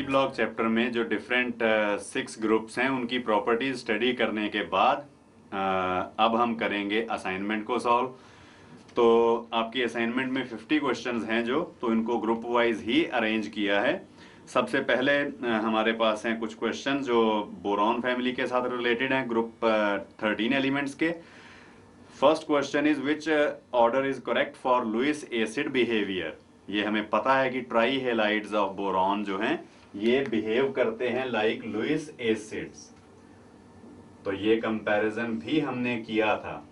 Block chapter में जो different 6 groups हैं उनकी प्रॉपर्टीज स्टडी करने के बाद अब हम करेंगे असाइनमेंट को सॉल्व। तो आपकी असाइनमेंट में 50 क्वेश्चंस हैं तो इनको ग्रुप वाइज ही अरेंज किया है। सबसे पहले हमारे पास हैं कुछ क्वेश्चन जो बोरॉन फैमिली के साथ रिलेटेड हैं, ग्रुप 13 एलिमेंट्स के। First question is which order is correct for Lewis acid behaviour. ये हमें पता है कि ट्राई हेलाइड्स ऑफ बोरॉन जो हैं ये बिहेव करते हैं लाइक लुईस एसिड्स। तो ये कंपैरिजन भी हमने किया था।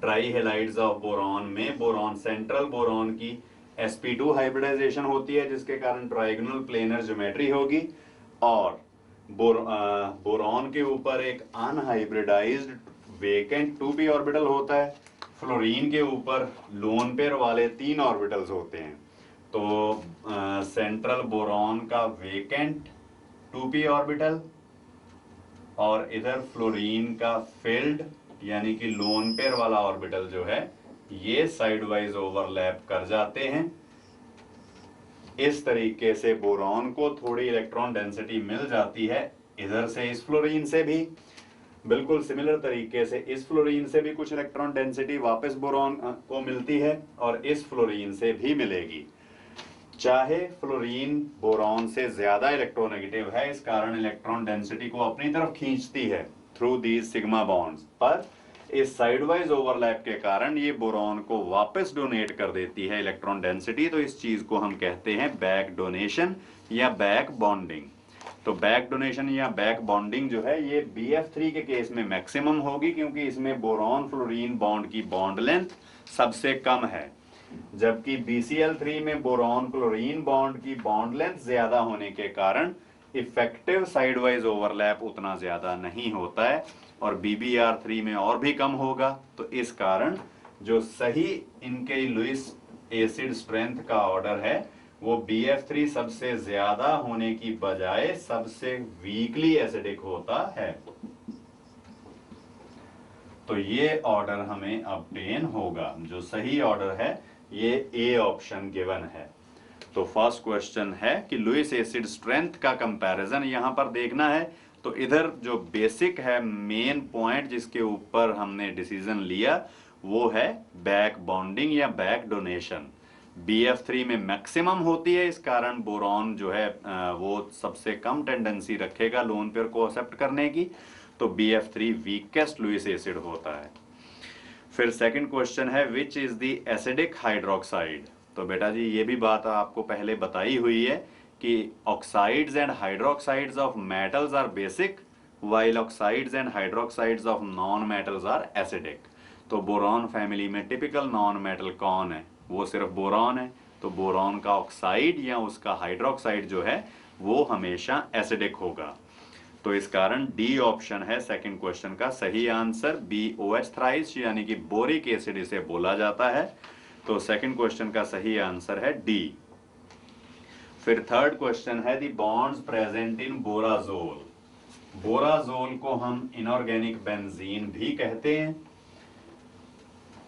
ट्राई हेलाइड्स ऑफ बोरॉन में बोरॉन सेंट्रल बोरॉन की sp2 हाइब्रिडाइजेशन होती है जिसके कारण ट्राइगोनल प्लेनर ज्योमेट्री होगी, और बोरॉन के ऊपर एक अनहाइब्रिडाइज्ड वेकेंट 2p ऑर्बिटल होता है। फ्लोरीन के ऊपर लोन पेयर वाले 3 ऑर्बिटल्स होते हैं। तो सेंट्रल बोरॉन का वेकेंट 2p ऑर्बिटल और इधर फ्लोरीन का फिल्ड यानी कि लोन पेयर वाला ऑर्बिटल जो है ये साइड वाइज ओवरलैप कर जाते हैं। इस तरीके से बोरॉन को थोड़ी इलेक्ट्रॉन डेंसिटी मिल जाती है इधर से इस फ्लोरीन से भी। बिल्कुल सिमिलर तरीके से इस फ्लोरीन से भी कुछ इलेक्ट्रॉन डेंसिटी वापस बोरॉन को मिलती है और इस फ्लोरीन से भी मिलेगी। चाहे फ्लोरीन बोरॉन से ज्यादा इलेक्ट्रोनेगेटिव है, इस कारण इलेक्ट्रॉन डेंसिटी को अपनी तरफ खींचती है थ्रू दीज सिग्मा बॉन्ड्स, पर इस साइडवाइज ओवरलैप के कारण ये बोरॉन को वापस डोनेट कर देती है इलेक्ट्रॉन डेंसिटी। तो इस चीज को हम कहते हैं बैक डोनेशन या बैक बॉन्डिंग। तो बैक डोनेशन या बैक बॉन्डिंग जो है ये BF3 के केस में मैक्सिमम होगी क्योंकि इसमें बोरॉन फ्लोरीन बॉन्ड की बॉन्ड लेंथ सबसे कम है, जबकि BCl3 में बोरॉन क्लोरीन बॉन्ड की बॉन्ड लेंथ ज्यादा होने के कारण इफेक्टिव साइडवाइज ओवरलैप उतना ज्यादा नहीं होता है और BBr3 में और भी कम होगा। तो इस कारण जो सही इनके लुईस एसिड स्ट्रेंथ का ऑर्डर है वो BF3 सबसे ज्यादा होने की बजाय सबसे वीकली एसिडिक होता है। तो ये ऑर्डर हमें ऑब्टेन होगा। जो सही ऑर्डर है ये A ऑप्शन गिवन है। तो फर्स्ट क्वेश्चन है कि लुईस एसिड स्ट्रेंथ का कंपैरिजन यहां पर देखना है। तो इधर जो बेसिक है मेन पॉइंट जिसके ऊपर हमने डिसीजन लिया वो है बैक बॉन्डिंग या बैक डोनेशन। BF3 में मैक्सिमम होती है, इस कारण बोरॉन जो है वो सबसे कम टेंडेंसी रखेगा लोन पेयर को एक्सेप्ट करने की। तो BF3 वीकेस्ट लुईस एसिड होता है। फिर सेकंड क्वेश्चन है which is the acidic hydroxide. तो बेटा जी ये भी बात आपको पहले बताई हुई है कि oxides and hydroxides of metals are basic while oxides and hydroxides of non metals are acidic. तो बोरॉन फैमिली में टिपिकल नॉन मेटल कौन है? वो सिर्फ बोरॉन है। तो बोरॉन का ऑक्साइड या उसका हाइड्रोक्साइड जो है वो हमेशा एसिडिक होगा। तो इस कारण डी ऑप्शन है सेकंड क्वेश्चन का सही आंसर। BOH थ्राइस यानी कि बोरिक एसिड इसे बोला जाता है। तो सेकंड क्वेश्चन का सही आंसर है डी। फिर थर्ड क्वेश्चन है दी बॉन्ड्स प्रेजेंट इन बोराजोल। बोराजोल को हम इनऑर्गेनिक बेंजीन भी कहते हैं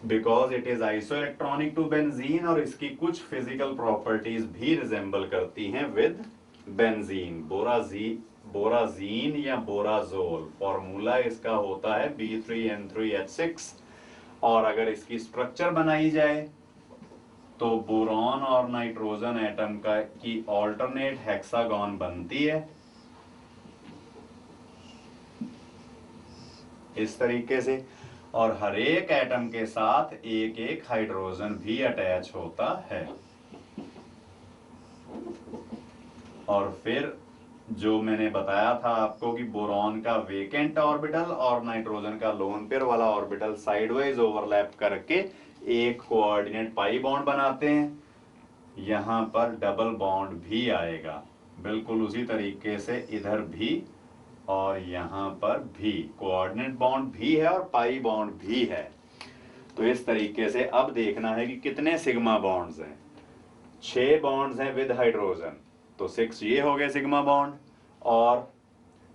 because it is isoelectronic to benzene और इसकी कुछ फिजिकल प्रॉपर्टीज भी रिजेंबल करती हैं विद बेंजीन। बोराजीन या बोराजोल फॉर्मूला इसका होता है B3N3H6 और अगर इसकी स्ट्रक्चर बनाई जाए तो बोरॉन और नाइट्रोजन एटम की ऑल्टरनेट हेक्सागन बनती है इस तरीके से, और हर एक एटम के साथ एक एक हाइड्रोजन भी अटैच होता है। और फिर जो मैंने बताया था आपको कि बोरॉन का वेकेंट ऑर्बिटल और नाइट्रोजन का लोन पेयर वाला ऑर्बिटल साइडवाइज ओवरलैप करके एक कोऑर्डिनेट पाई बॉन्ड बनाते हैं। यहां पर डबल बॉन्ड भी आएगा बिल्कुल उसी तरीके से, इधर भी और यहां पर भी कोऑर्डिनेट बॉन्ड भी है और पाई बॉन्ड भी है। तो इस तरीके से अब देखना है कि कितने सिग्मा बॉन्ड्स हैं। 6 बॉन्ड्स हैं विद हाइड्रोजन, तो 6 ये हो गए सिग्मा बॉन्ड, और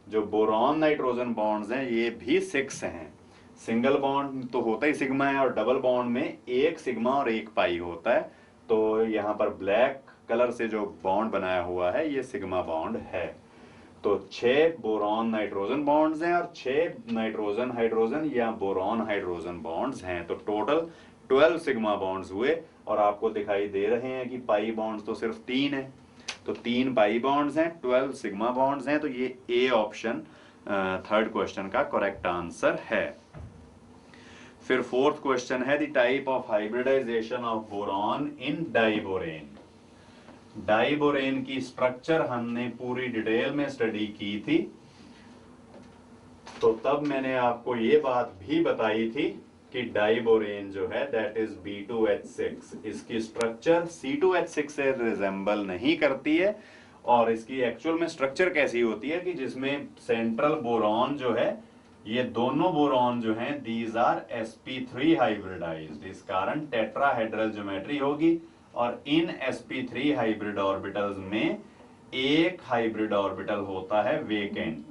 जो बोरॉन नाइट्रोजन बॉन्ड्स हैं ये भी 6 हैं। सिंगल बॉन्ड तो होता ही सिग्मा है और डबल बॉन्ड में एक सिग्मा और एक पाई होता है। तो यहाँ पर ब्लैक कलर से जो बॉन्ड बनाया हुआ है ये सिग्मा बॉन्ड है। तो 6 बोरॉन नाइट्रोजन बॉन्ड्स हैं और 6 नाइट्रोजन हाइड्रोजन या बोरॉन हाइड्रोजन बॉन्ड्स हैं। तो टोटल 12 सिग्मा बॉन्ड्स हुए और आपको दिखाई दे रहे हैं कि पाई बॉन्ड्स तो सिर्फ 3 है, तो 3 पाई बॉन्ड्स हैं, 12 सिग्मा बॉन्ड्स हैं। तो ये ए ऑप्शन थर्ड क्वेश्चन का करेक्ट आंसर है। फिर फोर्थ क्वेश्चन है the type of hybridisation of boron in diborane. Diborane की स्ट्रक्चर हमने पूरी डिटेल में स्टडी की थी, तो तब मैंने आपको ये बात भी बताई थी कि डाइबोरेन जो है दैट इज B2H6, इसकी स्ट्रक्चर C2H6 से रिजेंबल नहीं करती है। और इसकी एक्चुअल में स्ट्रक्चर कैसी होती है कि जिसमें सेंट्रल बोरॉन जो है, ये दोनों बोरॉन जो हैं दीज आर sp3 हाइब्रिडाइज्ड, इस कारण टेट्राहेड्रल ज्योमेट्री होगी और इन sp3 हाइब्रिड ऑर्बिटल्स में एक हाइब्रिड ऑर्बिटल होता है वेकेंट।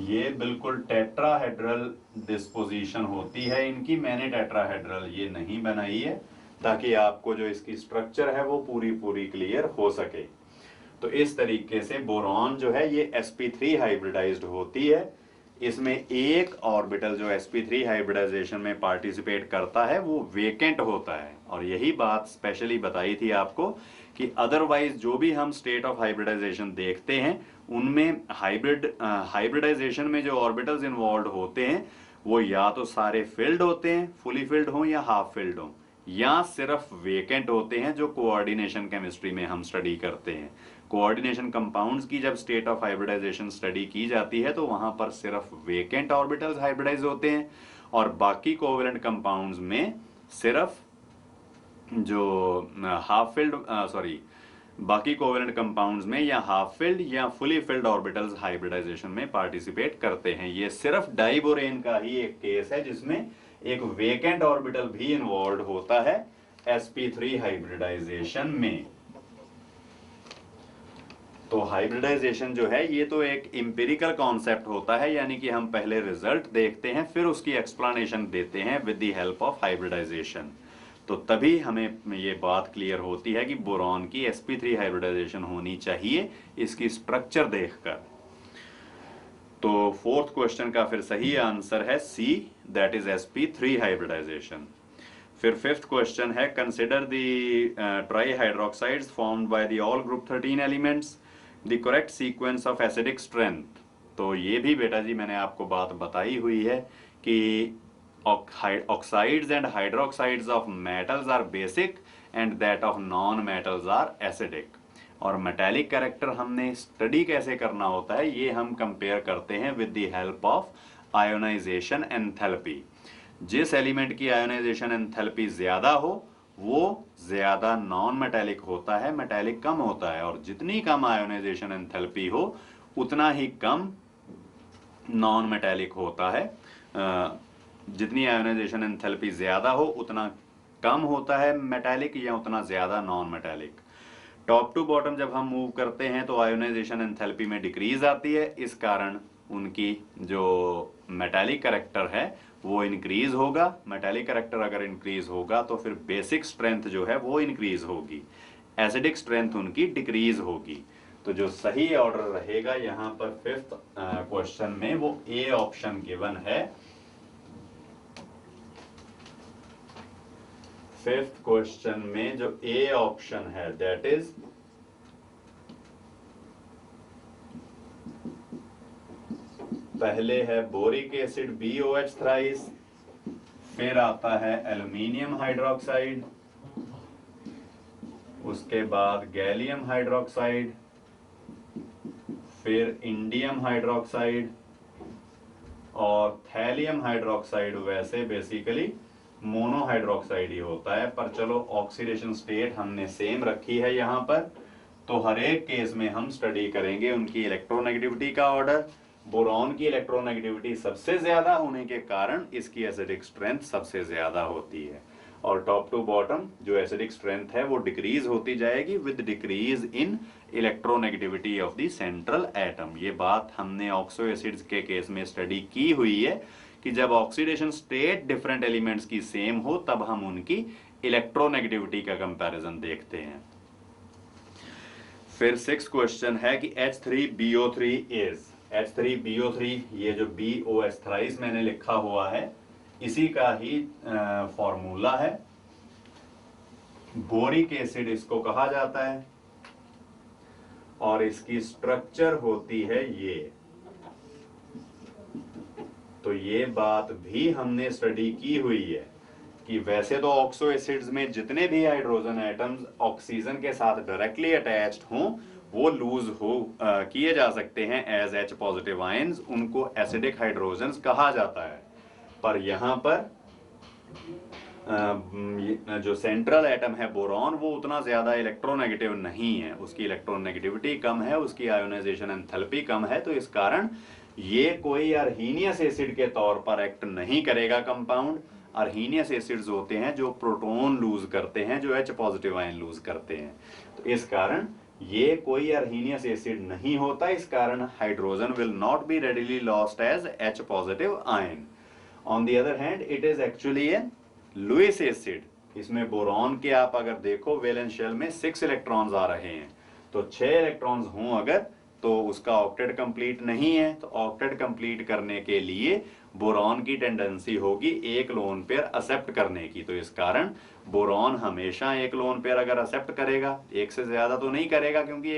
ये बिल्कुल टेट्राहेड्रल डिस्पोजिशन होती है इनकी, मैंने टेट्राहेड्रल ये नहीं बनाई है ताकि आपको जो इसकी स्ट्रक्चर है वो पूरी क्लियर हो सके। तो इस तरीके से बोरॉन जो है ये sp3 हाइब्रिडाइज्ड होती है, इसमें एक ऑर्बिटल जो sp3 हाइब्रिडाइजेशन में पार्टिसिपेट करता है वो वेकेंट होता है। और यही बात स्पेशली बताई थी आपको कि अदरवाइज जो भी हम स्टेट ऑफ हाइब्रिडाइजेशन देखते हैं उनमें हाइब्रिडाइजेशन में जो ऑर्बिटल्स इन्वॉल्व होते हैं वो या तो सारे फिल्ड होते हैं, फुली फिल्ड हों या हाफ फिल्ड हों, या सिर्फ वेकेंट होते हैं, जो कोऑर्डिनेशन केमिस्ट्री में हम स्टडी करते हैं। कोऑर्डिनेशन कंपाउंड्स की जब स्टेट ऑफ हाइब्रिडाइजेशन स्टडी की जाती है तो वहां पर सिर्फ वेकेंट ऑर्बिटल्स हाइब्रिडाइज होते हैं और बाकी कोवेलेंट कंपाउंड्स में सिर्फ जो बाकी कोवेलेंट कंपाउंड्स में या हाफ फिल्ड या फुली फिल्ड ऑर्बिटल्स हाइब्रिडाइजेशन में पार्टिसिपेट करते हैं। ये सिर्फ डाइबोरेन का ही एक केस है जिसमें एक वेकेंट ऑर्बिटल भी इन्वॉल्व होता है sp3 हाइब्रिडाइजेशन में। तो हाइब्रिडाइजेशन जो है ये तो एक एम्पिरिकल कॉन्सेप्ट होता है, यानी कि हम पहले रिजल्ट देखते हैं फिर उसकी एक्सप्लेनेशन देते हैं with the help of hybridisation. तो तभी हमें ये बात क्लियर होती है कि बोरॉन की sp3 हाइब्रिडाइजेशन होनी चाहिए इसकी स्ट्रक्चर देखकर। तो फोर्थ क्वेश्चन का फिर सही आंसर है सी, दैट इज sp3 हाइब्रिडाइजेशन। फिर फिफ्थ क्वेश्चन है consider the try hydroxides formed by the all group 13 elements the correct sequence of acidic strength. तो ये भी बेटा जी मैंने आपको बात बताई हुई है कि oxides and hydroxides of metals are basic and that of non metals are acidic। और मेटालिक कैरेक्टर हमने स्टडी कैसे करना होता है ये हम कंपेयर करते हैं with the help of ionisation enthalpy. जिस एलिमेंट की आयोनाइजेशन एंथैल्पी ज्यादा हो वो ज्यादा नॉन मेटालिक होता है, मेटालिक कम होता है, और जितनी कम आयोनाइजेशन एंथैल्पी हो उतना ही कम नॉन मेटालिक होता है। जितनी आयोनाइजेशन एंथैल्पी ज्यादा हो उतना कम होता है मेटालिक या उतना ज्यादा non metallic. Top to bottom जब हम मूव करते हैं तो आयोनाइजेशन एंथैल्पी में डिक्रीज आती है, इस कारण उनकी जो मेटालिक कैरेक्टर है वो इंक्रीज होगा। मेटालिक कैरेक्टर अगर इंक्रीज होगा तो फिर बेसिक स्ट्रेंथ जो है वो इंक्रीज होगी, एसिडिक स्ट्रेंथ उनकी डिक्रीज होगी। तो जो सही ऑर्डर रहेगा यहाँ पर फिफ्थ क्वेश्चन में वो ए ऑप्शन गिवन है। फिफ्थ क्वेश्चन में जो ए ऑप्शन है दैट इज पहले है बोरिक एसिड BOH थ्राइस, फिर आता है एल्यूमिनियम हाइड्रोक्साइड, उसके बाद गैलियम हाइड्रोक्साइड, फिर इंडियम हाइड्रोक्साइड और थैलियम हाइड्रोक्साइड। वैसे बेसिकली मोनोहाइड्रोक्साइड ही होता है, पर चलो ऑक्सीडेशन स्टेट हमने सेम रखी है यहाँ पर। तो हर एक केस में हम स्टडी करेंगे उनकी इलेक्ट्रोनेगेटिविटी का ऑर्डर। बोरॉन की इलेक्ट्रोनेगेटिविटी सबसे ज्यादा होने के कारण इसकी एसिडिक स्ट्रेंथ सबसे ज्यादा होती है, और टॉप टू बॉटम जो एसिडिक स्ट्रेंथ है वो डिक्रीज होती जाएगी with decrease in electronegativity of the central atom. ये बात हमने ऑक्सो एसिड्स के केस में स्टडी की हुई है कि जब ऑक्सीडेशन स्टेट डिफरेंट एलिमेंट्स की सेम हो तब हम उनकी इलेक्ट्रोनेगेटिविटी का कंपैरिजन देखते हैं। फिर 6 क्वेश्चन है कि H3BO3 इज, H3BO3 ये जो BOS थ्राइस मैंने लिखा हुआ है इसी का ही फॉर्मूला है। बोरिक एसिड इसको कहा जाता है और इसकी स्ट्रक्चर होती है ये। तो ये बात भी हमने स्टडी की हुई है कि वैसे तो ऑक्सो एसिड्स में जितने भी हाइड्रोजन एटम्स ऑक्सीजन के साथ डायरेक्टली अटैच्ड हों वो लूज किए जा सकते हैं एज H पॉजिटिव आयंस, उनको एसिडिक हाइड्रोजन्स कहा जाता है। पर यहाँ पर जो सेंट्रल एटम है बोरॉन वो उतना ज्यादा इलेक्ट्रोनेगेटिव नहीं है, उसकी इलेक्ट्रोनेगेटिविटी कम है, उसकी आयोनाइजेशन एंथैल्पी कम है, तो इस कारण ये कोई अर्हीनियस एसिड के तौर पर एक्ट नहीं करेगा कंपाउंड। अर्हीनियस एसिड्स होते हैं जो प्रोटॉन लूज करते हैं, जो H पॉजिटिव आयन लूज करते हैं, तो इस कारण ये कोई अर्हीनियस एसिड नहीं होता। इस कारण hydrogen will not be readily lost as H positive ion. On the other hand it is actually a Lewis acid. इसमें बोरॉन के आप अगर देखो वैलेंस शेल में 6 इलेक्ट्रॉन्स आ रहे हैं, तो 6 इलेक्ट्रॉन्स हों अगर तो उसका ऑक्टेट कंप्लीट नहीं है, तो ऑक्टेट कंप्लीट करने के लिए बोरॉन की टेंडेंसी होगी एक लोन पेयर एक्सेप्ट करने की। तो इस कारण बोरॉन हमेशा एक लोन पेयर अगर एक्सेप्ट करेगा, एक से ज्यादा तो नहीं करेगा, क्योंकि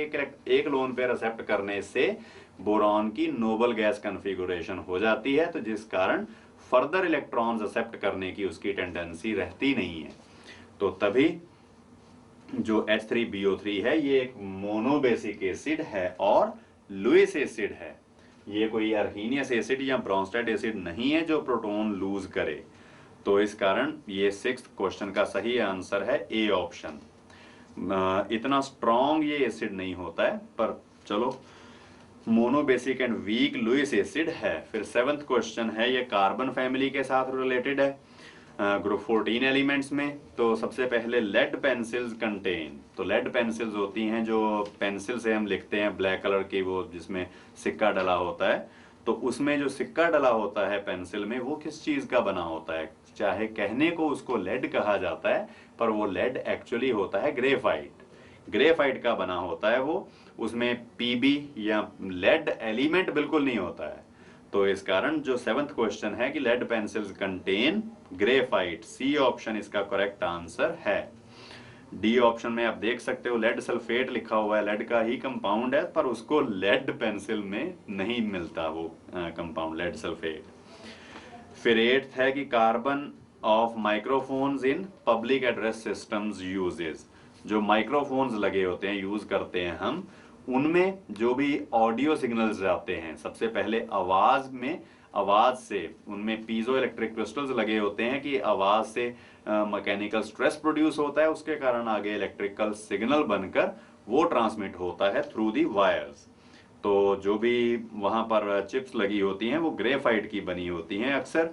एक लोन पेयर एक्सेप्ट करने से बोरॉन की नोबल गैस कॉन्फ़िगरेशन हो जाती है, तो जिस कारण फर्दर इलेक्ट्रॉन्स एक्सेप्ट करने की उसकी टेंडेंसी रहती नहीं है। तो तभी जो H3BO3 है ये एक मोनोबेसिक एसिड है और लुईस एसिड है। ये कोई अर्हीनियस एसिड या ब्रोंस्टेड एसिड नहीं है जो प्रोटॉन लूज करे। तो इस कारण ये 6th क्वेश्चन का सही आंसर है ए ऑप्शन। इतना स्ट्रॉन्ग ये एसिड नहीं होता है, पर चलो monobasic and weak Lewis acid है। फिर 7th क्वेश्चन है, ये कार्बन फैमिली के साथ रिलेटेड है, ग्रुप 14 एलिमेंट्स में। तो सबसे पहले लेड पेंसिल्स कंटेन, तो लेड पेंसिल्स होती हैं जो पेंसिल से हम लिखते हैं ब्लैक कलर की, वो जिसमें सिक्का डला होता है, तो उसमें जो सिक्का डला होता है पेंसिल में वो किस चीज का बना होता है। चाहे कहने को उसको लेड कहा जाता है पर वो लेड एक्चुअली होता है ग्रेफाइट, ग्रेफाइट का बना होता है वो, उसमें पीबी या लेड एलिमेंट बिल्कुल नहीं होता है। तो इस कारण जो 7th क्वेश्चन है कि lead pencils contain graphite, C option इसका करेक्ट आंसर है। डी ऑप्शन में आप देख सकते हो लेड सल्फेट लिखा हुआ है, लेड का ही कंपाउंड है पर उसको लेड पेंसिल में नहीं मिलता वो कंपाउंड लेड सल्फेट। फिर 8th है कि carbon of microphones in public address systems uses, जो माइक्रोफोन्स लगे होते हैं यूज करते हैं हम, उनमें जो भी ऑडियो सिग्नल्स जाते हैं, सबसे पहले आवाज से उनमें पीजो इलेक्ट्रिक क्रिस्टल्स लगे होते हैं कि आवाज से मैकेनिकल स्ट्रेस प्रोड्यूस होता है, उसके कारण आगे इलेक्ट्रिकल सिग्नल बनकर वो ट्रांसमिट होता है थ्रू दी वायर्स। तो जो भी वहां पर चिप्स लगी होती हैं वो ग्रेफाइट की बनी होती हैं अक्सर।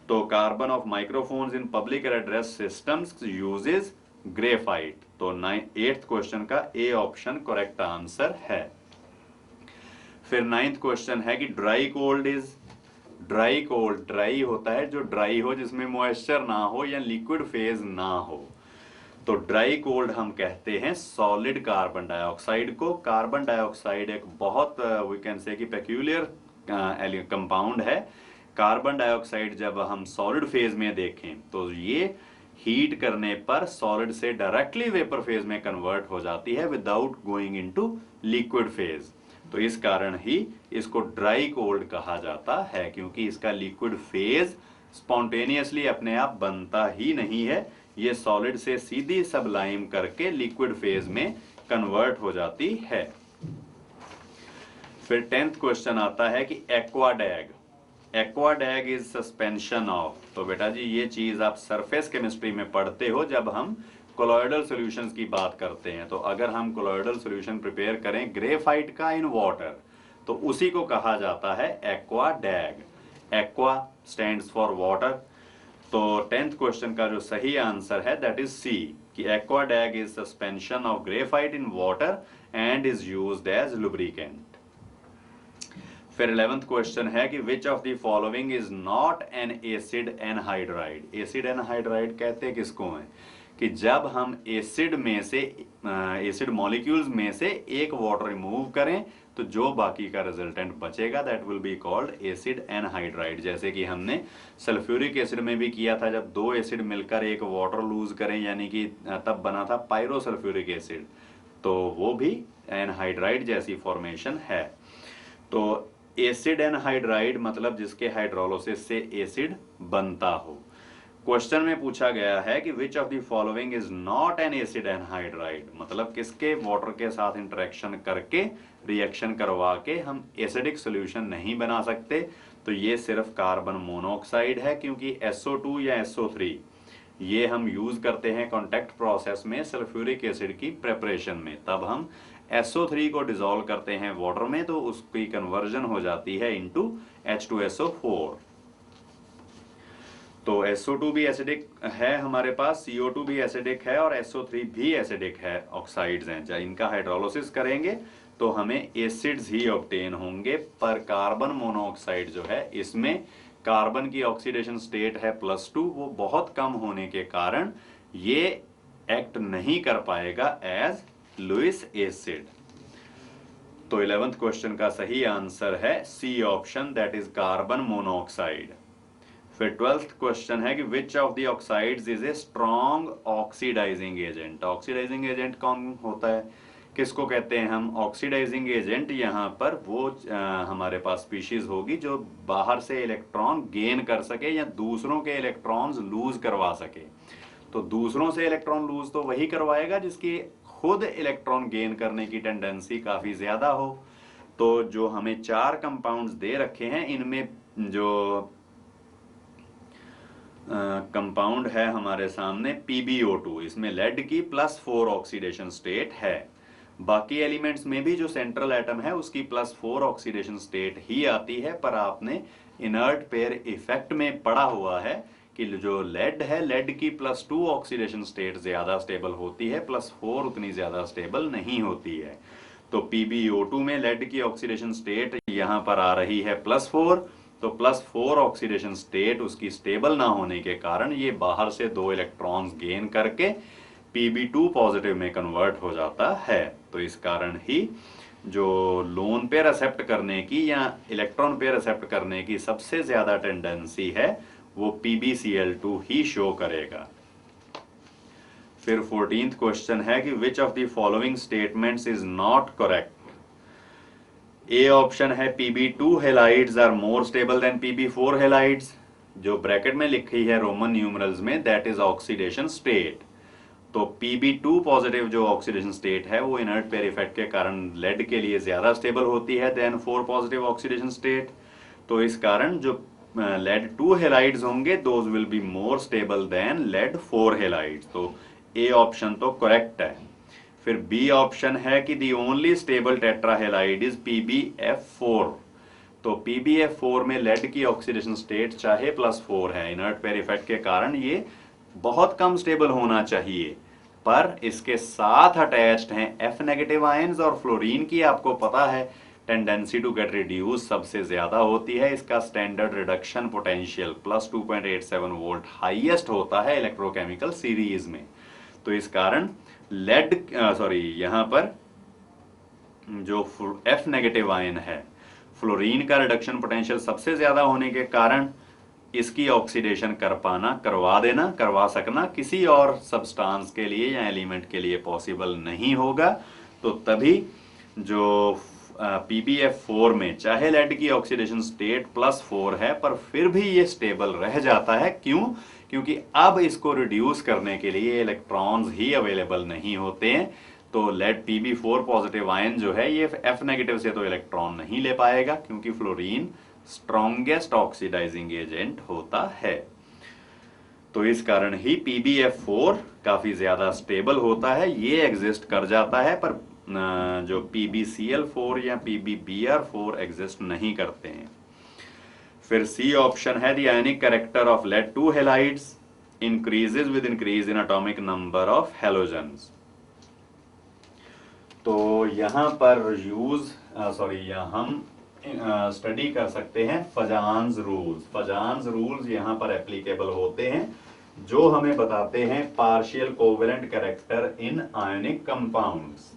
तो carbon of microphones in public address systems uses graphite. तो 8th क्वेश्चन का ए ऑप्शन करेक्ट आंसर है। फिर 9th क्वेश्चन है कि dry cold is, dry cold, dry होता है जो ड्राई हो, जिसमें मॉइस्चर ना हो या लिक्विड फेज ना हो। तो ड्राई कोल्ड हम कहते हैं सॉलिड कार्बन डाइऑक्साइड को। कार्बन डाइऑक्साइड एक बहुत वी कैन से कि पेक्यूलियर कंपाउंड है। कार्बन डाइऑक्साइड जब हम सॉलिड फेज में देखें तो ये हीट करने पर सॉलिड से डायरेक्टली वेपर फेज में कन्वर्ट हो जाती है without going into liquid phase. तो इस कारण ही इसको ड्राई कोल्ड कहा जाता है, क्योंकि इसका लिक्विड फेज स्पॉन्टेनियसली अपने आप बनता ही नहीं है, ये सॉलिड से सीधी सबलाइम करके लिक्विड फेज में कन्वर्ट हो जाती है। फिर 10th क्वेश्चन आता है कि एक्वाडैग, एक्वाडैग इज सस्पेंशन ऑफ। तो बेटा जी ये चीज आप सरफेस केमिस्ट्री में पढ़ते हो जब हम कोलॉइडल सॉल्यूशंस की बात करते हैं। तो अगर हम कोलॉइडल सॉल्यूशन प्रिपेयर करें ग्रेफाइट का इन वाटर तो उसी को कहा जाता है Aquadag. Aqua stands for water. तो 10th क्वेश्चन का जो सही आंसर है दैट इज सी, कि Aquadag is suspension of graphite in water and is used as lubricant. फिर 11th क्वेश्चन है कि which of the following is not an acid anhydride. Acid anhydride कहते किसको हैं कि जब हम एसिड में से एसिड मॉलिक्यूल्स में से एक वाटर रिमूव करें तो जो बाकी का रिजल्टेंट बचेगा that will be called acid anhydride. जैसे कि हमने सल्फ्यूरिक एसिड में भी किया था, जब दो एसिड मिलकर एक वाटर लूज करें यानी कि तब बना था पायरोसल्फ्यूरिक एसिड, तो वो भी एनहाइड्राइड जैसी फॉर्मेशन है। तो एसिड एनहाइड्राइड मतलब जिसके हाइड्रोलिसिस से एसिड बनता हो। क्वेश्चन में पूछा गया है कि which of the following is not an acid anhydride, मतलब किसके वाटर के साथ इंटरेक्शन करके रिएक्शन करवा के हम एसिडिक सॉल्यूशन नहीं बना सकते। तो ये सिर्फ कार्बन मोनोऑक्साइड है, क्योंकि SO2 या SO3 ये हम यूज करते हैं कॉन्टैक्ट प्रोसेस में सल्फ्यूरिक एसिड की प्रेपरेशन में। तब हम SO3 को डिसॉल्व करते हैं वाटर में तो उसकी कन्वर्जन हो जाती है इनटू H2SO4। तो SO2 भी एसिडिक है हमारे पास, CO2 भी एसिडिक है और SO3 भी एसिडिक है, ऑक्साइड्स हैं। जब इनका हाइड्रोलिसिस करेंगे तो हमें एसिड्स ही ऑब्टेन होंगे। पर कार्बन मोनोऑक्साइड जो है इसमें कार्बन की ऑक्सीडेशन स्टेट है +2, वो बहुत कम होने के कारण ये एक्ट नहीं कर पाएगा एज लुईस एसिड। तो 11th क्वेश्चन का सही आंसर है C option, that is carbon monoxide. फिर 12th क्वेश्चन है कि which of the oxides is a strong oxidising agent. Oxidising agent कौन होता है, किसको कहते हैं हम ऑक्सीडाइजिंग एजेंट। यहाँ पर वो हमारे पास स्पीशीज होगी जो बाहर से इलेक्ट्रॉन गेन कर सके या दूसरों के इलेक्ट्रॉन्स लूज करवा सके। तो दूसरों से इलेक्ट्रॉन लूज तो वही करवाएगा जिसकी खुद इलेक्ट्रॉन गेन करने की टेंडेंसी काफी ज्यादा हो। तो जो हमें 4 कंपाउंड्स दे रखे हैं इनमें जो कंपाउंड है हमारे सामने PbO2, इसमें लेड की +4 ऑक्सीडेशन स्टेट है। बाकी एलिमेंट्स में भी जो सेंट्रल एटम है उसकी +4 ऑक्सीडेशन स्टेट ही आती है, पर आपने इनर्ट पेयर इफेक्ट में पढ़ा हुआ है कि जो लेड है, लेड की +2 ऑक्सीडेशन स्टेट ज्यादा स्टेबल होती है, +4 उतनी ज्यादा स्टेबल नहीं होती है। तो PbO2 में लेड की ऑक्सीडेशन स्टेट यहाँ पर आ रही है +4, तो +4 ऑक्सीडेशन स्टेट उसकी स्टेबल ना होने के कारण ये बाहर से 2 इलेक्ट्रॉन्स गेन करके Pb2 पॉजिटिव में कन्वर्ट हो जाता है। तो इस कारण ही जो लोन पेयर एक्सेप्ट करने की या इलेक्ट्रॉन पेयर एक्सेप्ट करने की सबसे ज्यादा टेंडेंसी है वो PbCl2 ही शो करेगा। फिर 14th क्वेश्चन है कि which of the following statements is not correct. A option है Pb2 halides are more stable than Pb4 halides, जो ब्रैकेट में लिखी है रोमन न्यूमरल्स में, दैट इज ऑक्सीडेशन स्टेट। तो Pb2 पॉजिटिव जो ऑक्सीडेशन स्टेट है वो इनर्ट पेयर इफेक्ट के कारण लेड के लिए ज्यादा स्टेबल होती है देन 4 पॉजिटिव ऑक्सीडेशन स्टेट। तो इस कारण जो लेड 2 हेलाइड्स होंगे those will be more stable than lead 4 halides. तो ए ऑप्शन तो करेक्ट है। फिर बी ऑप्शन है कि the only stable tetrahalide is PbF4। तो PbF4 में लेड की ऑक्सीडेशन स्टेट चाहे +4 है, इनर्ट पेयर इफेक्ट के कारण ये बहुत कम स्टेबल होना चाहिए, पर इसके साथ अटैच्ड हैं F नेगेटिव आयंस और फ्लोरीन की आपको पता है टेंडेंसी टू गेट रिड्यूस सबसे ज्यादा होती है। इसका standard reduction potential +2.87 volt highest होता है इलेक्ट्रोकेमिकल सीरीज में। तो इस कारण लेड यहाँ पर जो F नेगेटिव आयन है फ्लोरीन का रिडक्शन पोटेंशियल सबसे ज्यादा होने के कारण इसकी ऑक्सीडेशन करवा सकना किसी और सब्सटेंस के लिए या एलिमेंट के लिए पॉसिबल नहीं होगा। तो तभी जो PbF4 में चाहे लेड की ऑक्सीडेशन स्टेट +4 है पर फिर भी ये स्टेबल रह जाता है। क्यों? क्योंकि अब इसको रिड्यूस करने के लिए इलेक्ट्रॉन्स ही अवेलेबल नहीं होते हैं। तो लेड Pb4 पॉजिटिव आयन जो है ये F नेगेटिव से तो इलेक्ट्रॉन नहीं ले पाएगा, क्योंकि फ्लोरीन स्ट्रॉन्गेस्ट ऑक्सीडाइजिंग एजेंट होता है। तो इस कारण ही PbF4 काफी ज्यादा स्टेबल होता है, ये एग्जिस्ट कर जाता है, पर जो PbCl4 या PbBr4 एग्जिस्ट नहीं करते हैं। फिर सी ऑप्शन है the ionic character of lead 2 halides increases with increase in atomic number of halogens. तो यहां पर हम स्टडी कर सकते हैं फजान्स रूल्स। फजान्स रूल्स यहाँ पर एप्लीकेबल होते हैं, जो हमें बताते हैं partial covalent character in ionic compounds.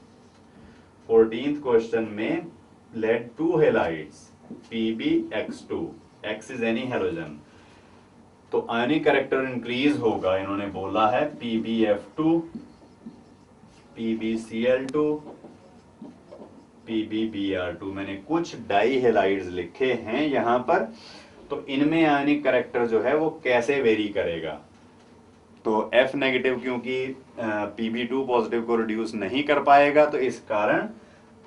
14th question में lead two halides PbX2, X is any halogen, तो आयोनिक कैरेक्टर इंक्रीज होगा, इन्होंने बोला है PbF2, PbCl2, PbBr2। मैंने कुछ डाई हेलाइड्स लिखे हैं यहां पर, तो इनमें आयनिक कैरेक्टर जो है वो कैसे वेरी करेगा। तो F नेगेटिव क्योंकि Pb2 पॉजिटिव को रिड्यूस नहीं कर पाएगा, तो इस कारण,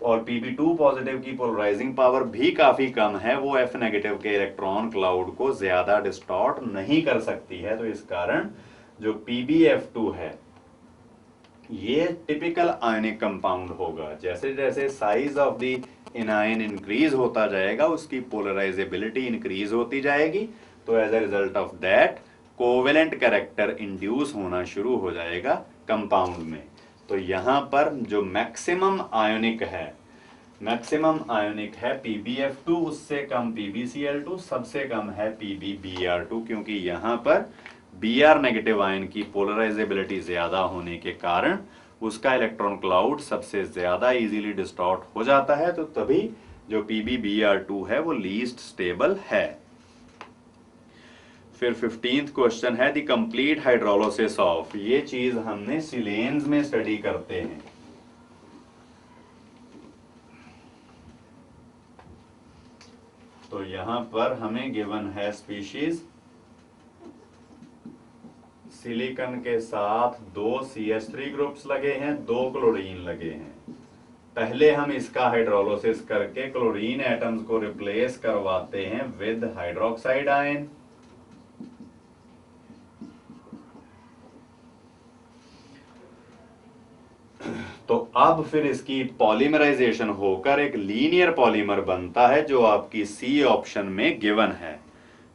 और Pb2 पॉजिटिव की पोलराइजिंग पावर भी काफी कम है, वो F नेगेटिव के इलेक्ट्रॉन क्लाउड को ज्यादा डिस्टॉर्ट नहीं कर सकती है, तो इस कारण जो PbF2 है ये टिपिकल आयनिक कंपाउंड होगा। जैसे जैसे size of the anion increase होता जाएगा, उसकी पोलराइजेबिलिटी इंक्रीज होती जाएगी, तो as a result of that covalent character induce होना शुरू हो जाएगा कंपाउंड में। तो यहाँ पर जो मैक्सिमम आयोनिक है PbF2, उससे कम PbCl2, सबसे कम है PbBr2, क्योंकि यहाँ पर Br नेगेटिव आयन की पोलराइजेबिलिटी ज्यादा होने के कारण उसका इलेक्ट्रॉन क्लाउड सबसे ज्यादा इजीली डिस्टॉर्ट हो जाता है, तो तभी जो PbBr2 है वो लीस्ट स्टेबल है। फिर 15th क्वेश्चन है द कंप्लीट हाइड्रोलिसिस ऑफ, ये चीज हमने सिलेन्स में स्टडी करते हैं। तो यहां पर हमें गिवन है स्पीशीज सिलिकॉन के साथ 2 CH3 ग्रुप्स लगे हैं, 2 क्लोरीन लगे हैं। पहले हम इसका हाइड्रोलिसिस करके क्लोरीन एटम्स को रिप्लेस करवाते हैं विद हाइड्रोक्साइड आयन। तो अब फिर इसकी पॉलीमराइजेशन होकर एक लीनियर पॉलीमर बनता है, जो आपकी C ऑप्शन में गिवन है।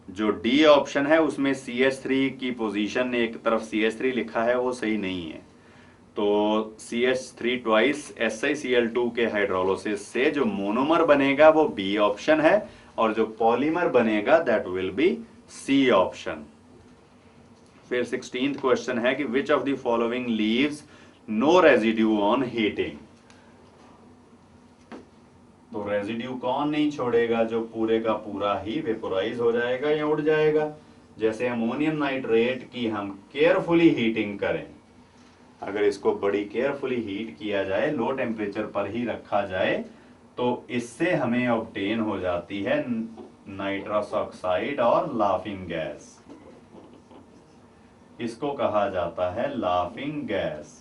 जो D ऑप्शन है उसमें CH3 की पोजीशन एक तरफ CH3 लिखा है, वो सही नहीं है। तो CH3 ट्वाइस SiCl2 के हाइड्रोलिसिस से जो मोनोमर बनेगा वो B ऑप्शन है, और जो पॉलीमर बनेगा that will be C option. फिर 16th क्वेश्चन है कि which of the following leaves no residue on heating. तो रेजिड्यू कौन नहीं छोड़ेगा, जो पूरे का पूरा ही वेपोराइज हो जाएगा या उड़ जाएगा। जैसे अमोनियम नाइट्रेट की हम केयरफुली हीटिंग करें, अगर इसको बड़ी केयरफुली हीट किया जाए, लो टेम्परेचर पर ही रखा जाए, तो इससे हमें ऑब्टेन हो जाती है नाइट्रस ऑक्साइड और लाफिंग गैस। इसको कहा जाता है लाफिंग गैस।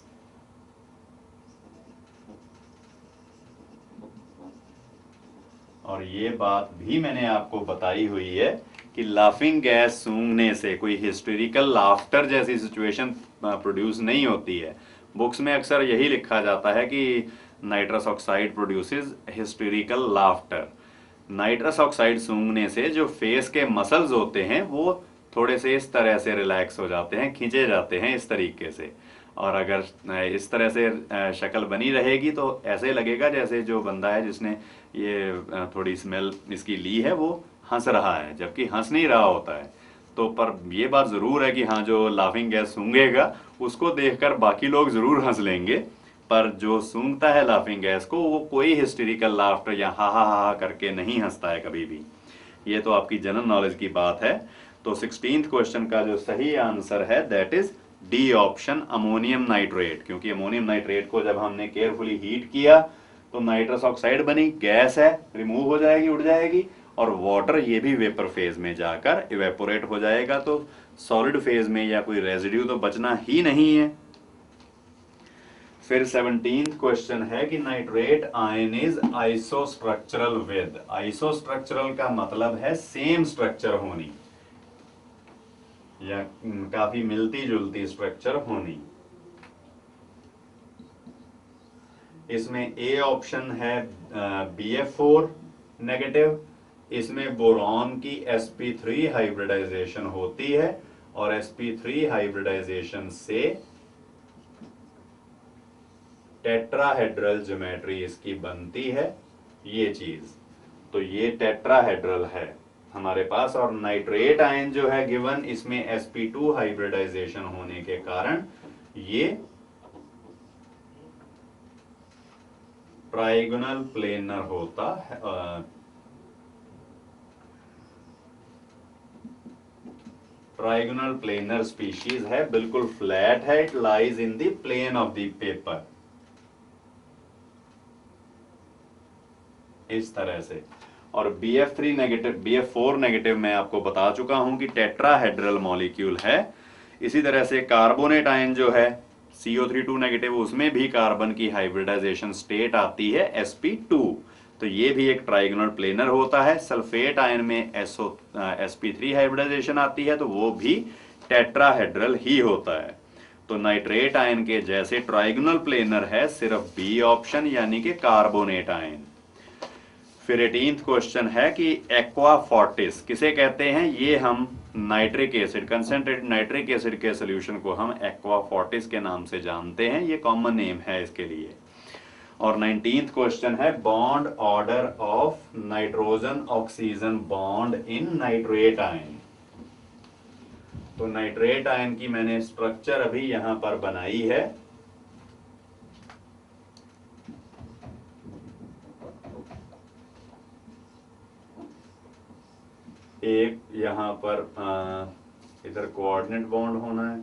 और ये बात भी मैंने आपको बताई हुई है कि लाफिंग गैस सूंघने से कोई हिस्टेरिकल लाफ्टर जैसी सिचुएशन प्रोड्यूस नहीं होती है। बुक्स में अक्सर यही लिखा जाता है कि nitrous oxide produces hysterical laughter. Nitrous oxide सूंघने से जो फेस के मसल्स होते हैं वो थोड़े से इस तरह से रिलैक्स हो जाते हैं, खींचे जाते हैं इस तरीके से, और अगर इस तरह से शक्ल बनी रहेगी तो ऐसे लगेगा जैसे जो बंदा है जिसने ये थोड़ी स्मेल इसकी ली है वो हंस रहा है, जबकि हंस नहीं रहा होता है। तो पर ये बात ज़रूर है कि हाँ, जो लाफिंग गैस सूंघेगा उसको देखकर बाकी लोग ज़रूर हंस लेंगे, पर जो सूंघता है लाफिंग गैस को वो कोई हिस्टेरिकल लाफ्टर या हा हा हा करके नहीं हंसता है कभी भी। ये तो आपकी जनरल नॉलेज की बात है। तो 16th क्वेश्चन का जो सही आंसर है that is D option, ammonium nitrate. क्योंकि अमोनियम नाइट्रेट को जब हमने केयरफुली हीट किया तो नाइट्रस ऑक्साइड बनी, गैस है, रिमूव हो जाएगी, उड़ जाएगी, और वाटर ये भी वेपर फेज में जाकर इवेपोरेट हो जाएगा, तो सॉलिड फेज में या कोई रेजिड्यू तो बचना ही नहीं है। फिर 17th क्वेश्चन है कि नाइट्रेट आयन इज आइसोस्ट्रक्चरल विद। आइसोस्ट्रक्चरल का मतलब है सेम स्ट्रक्चर होनी या काफी मिलती जुलती स्ट्रक्चर होनी। इसमें ए ऑप्शन है BF4 नेगेटिव। इसमें बोरॉन की sp3 हाइब्रिडाइजेशन होती है, और sp3 हाइब्रिडाइजेशन से टेट्राहेड्रल ज्योमेट्री इसकी बनती है, ये चीज। तो ये टेट्राहेड्रल है हमारे पास। और नाइट्रेट आयन जो है गिवन, इसमें sp2 हाइब्रिडाइजेशन होने के कारण ये ट्राइगोनल प्लेनर होता है, ट्राइगोनल प्लेनर स्पीशीज है, बिल्कुल फ्लैट है, it lies in the plane of the paper, इस तरह से। और BF3 नेगेटिव, BF4 नेगेटिव मैं आपको बता चुका हूं कि टेट्राहेड्रल मॉलिक्यूल है। इसी तरह से कार्बोनेट आयन जो है CO32 नेगेटिव, उसमें भी कार्बन की हाइब्रिडाइजेशन स्टेट आती है sp2, तो ये भी एक ट्राइगोनल प्लेनर होता है। सल्फेट आयन में sp3 हाइब्रिडाइजेशन आती है, तो वो भी टेट्राहेड्रल ही होता है। तो नाइट्रेट आयन के जैसे ट्राइगोनल प्लेनर है सिर्फ बी ऑप्शन, यानी कि कार्बोनेट आयन। फिर 18th क्वेश्चन है कि एक्वा फोर्टिस किसे कहते हैं? ये हम nitric acid, concentrated nitric acid के सोल्यूशन को हम एक्वा फोर्टिस के नाम से जानते हैं, ये कॉमन नेम है इसके लिए। और 19th क्वेश्चन है bond order of nitrogen oxygen bond in nitrate ion. तो नाइट्रेट आयन की मैंने स्ट्रक्चर अभी यहां पर बनाई है। एक यहां पर इधर कोऑर्डिनेट बॉन्ड होना है,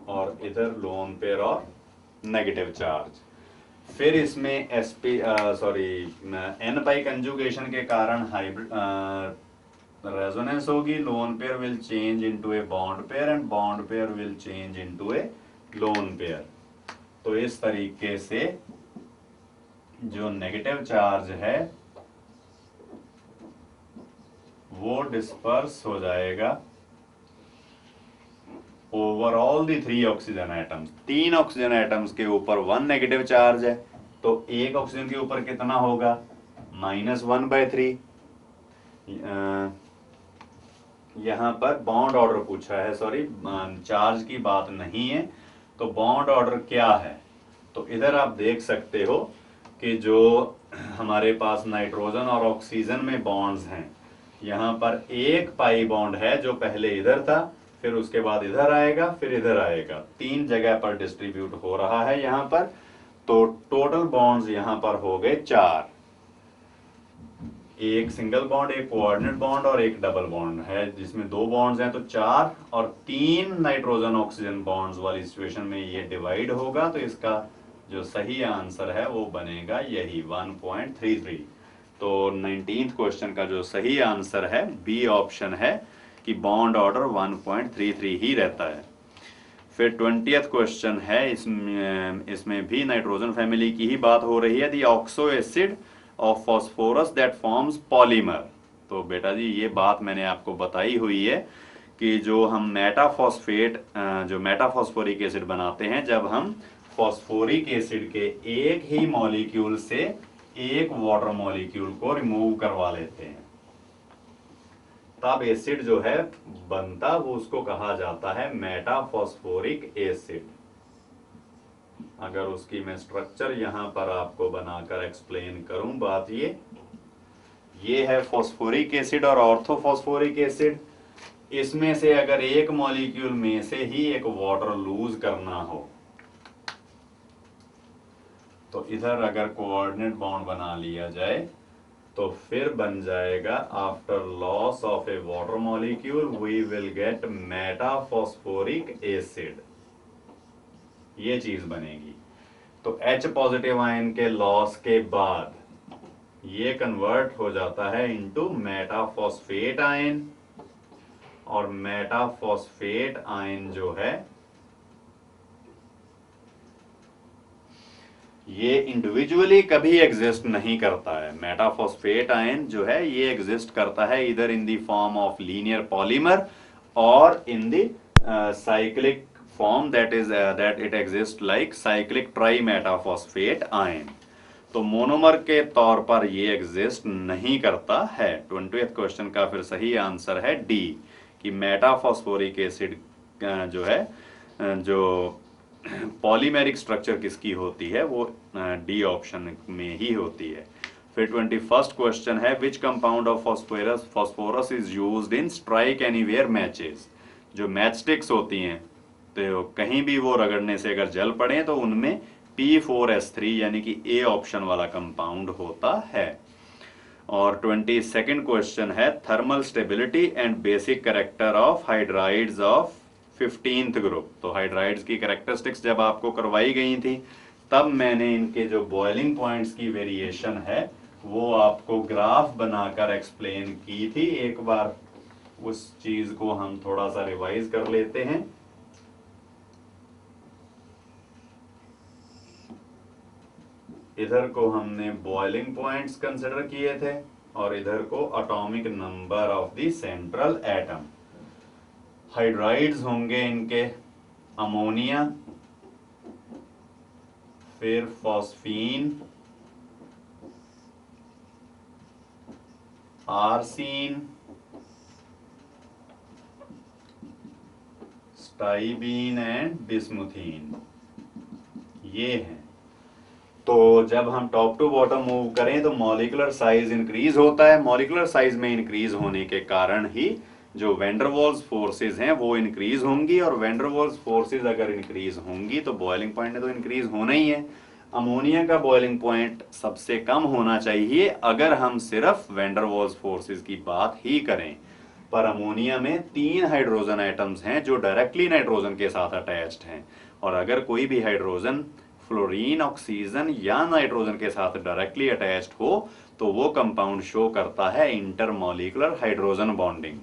और इधर लोन पेयर और नेगेटिव चार्ज। फिर इसमें n पाई कंजुगेशन के कारण हाइब्रिड रेजोनेंस होगी, lone pair will change into a bond pair and bond pair will change into A lone pair. तो इस तरीके से जो नेगेटिव चार्ज है वो डिस्पर्स हो जाएगा ओवरऑल दी 3 ऑक्सीजन एटम्स। 3 ऑक्सीजन एटम्स के ऊपर 1 नेगेटिव चार्ज है, तो एक ऑक्सीजन के ऊपर कितना होगा? -1/3। यहां पर बॉन्ड ऑर्डर पूछा है, सॉरी चार्ज की बात नहीं है। तो बॉन्ड ऑर्डर क्या है? तो इधर आप देख सकते हो कि जो हमारे पास नाइट्रोजन और ऑक्सीजन में बॉन्ड्स हैं, यहाँ पर एक पाई बॉन्ड है जो पहले इधर था, फिर उसके बाद इधर आएगा, फिर इधर आएगा, 3 जगह पर डिस्ट्रीब्यूट हो रहा है यहाँ पर। तो टोटल बॉन्ड्स यहाँ पर हो गए 4, एक सिंगल बॉन्ड, एक कोऑर्डिनेट बॉन्ड और एक डबल बॉन्ड है, जिसमें 2 बॉन्ड्स हैं, तो 4 और 3 नाइट्रोजन ऑक्सीजन बॉन्ड्स वाली सिचुएशन में ये डिवाइड होगा। तो इसका जो सही आंसर है वो बनेगा यही 1.33। तो 19th क्वेश्चन का जो सही आंसर है बी ऑप्शन है कि बॉन्ड ऑर्डर 1.33 ही रहता है। फिर 20th क्वेश्चन है, इसमें भी नाइट्रोजन फैमिली की ही बात हो रही है। The oxo acid of phosphorus that forms polymer. तो बेटा जी ये बात मैंने आपको बताई हुई है कि जो हम मेटाफॉस्फेट, जो मेटाफॉस्फोरिक एसिड बनाते हैं, जब हम फॉस्फोरिक एसिड के एक ही मॉलिक्यूल से एक वाटर मॉलिक्यूल को रिमूव करवा लेते हैं, तब एसिड जो है बनता, वो उसको कहा जाता है मेटाफॉस्फोरिक एसिड। अगर उसकी मैं स्ट्रक्चर यहां पर आपको बनाकर एक्सप्लेन करूं, बात ये है फॉस्फोरिक एसिड और ऑर्थोफॉस्फोरिक एसिड। इसमें से अगर एक मॉलिक्यूल में से ही एक वाटर लूज करना हो, तो इधर अगर कोऑर्डिनेट बॉन्ड बना लिया जाए तो फिर बन जाएगा after loss of a water molecule we will get metaphosphoric acid, ये चीज बनेगी। तो H पॉजिटिव आयन के लॉस के बाद ये कन्वर्ट हो जाता है इनटू मेटाफॉस्फेट आयन, और मेटाफॉस्फेट आयन जो है ये इंडिविजुअली कभी एग्जिस्ट नहीं करता है। मेटाफॉस्फेट आयन जो है ये एग्जिस्ट करता है इधर in the form of linear polymer और in the cyclic form, that it exist like cyclic trimetaphosphate ion. तो मोनोमर के तौर पर ये एग्जिस्ट नहीं करता है। 20th क्वेश्चन का फिर सही आंसर है डी, कि मेटाफॉस्फोरिक एसिड जो है, जो पॉलीमेरिक स्ट्रक्चर किसकी होती है, वो डी ऑप्शन में ही होती है। फिर 21st क्वेश्चन है which compound of phosphorus is used in strike anywhere matches. जो मैच स्टिक्स होती हैं तो कहीं भी वो रगड़ने से अगर जल पड़े तो उनमें P4S3 यानी कि ए ऑप्शन वाला कंपाउंड होता है। और 22nd क्वेश्चन है thermal stability and basic character of hydrides of 15th group. तो हाइड्राइड्स की कैरेक्टरिस्टिक्स जब आपको करवाई गई थी तब मैंने इनके जो बॉइलिंग पॉइंट्स की वेरिएशन है वो आपको ग्राफ बनाकर एक्सप्लेन की थी। एक बार उस चीज को हम थोड़ा सा रिवाइज कर लेते हैं। इधर को हमने बॉइलिंग पॉइंट्स कंसिडर किए थे और इधर को atomic number of the central atom. Hydrides होंगे इनके अमोनिया, फिर फॉस्फीन, आर्सीन, स्टाइबीन एंड बिस्मुथीन, ये हैं। तो जब हम टॉप टू बॉटम मूव करें तो मॉलिक्यूलर साइज इंक्रीज होता है। मॉलिक्यूलर साइज में इंक्रीज होने के कारण ही जो वैंडरवाल्स फोर्सेस हैं वो इंक्रीज होंगी, और वैंडरवाल्स फोर्सेस अगर इंक्रीज होंगी तो बॉइलिंग पॉइंट तो इंक्रीज होना ही है। अमोनिया का बॉइलिंग पॉइंट सबसे कम होना चाहिए अगर हम सिर्फ वैंडरवाल्स फोर्सेस की बात ही करें, पर अमोनिया में 3 हाइड्रोजन एटम्स हैं जो डायरेक्टली नाइट्रोजन के साथ अटैच्ड हैं, और अगर कोई भी हाइड्रोजन फ्लोरीन, ऑक्सीजन या नाइट्रोजन के साथ डायरेक्टली अटैच्ड हो तो वो कंपाउंड शो करता है इंटरमॉलिक्यूलर हाइड्रोजन बॉन्डिंग।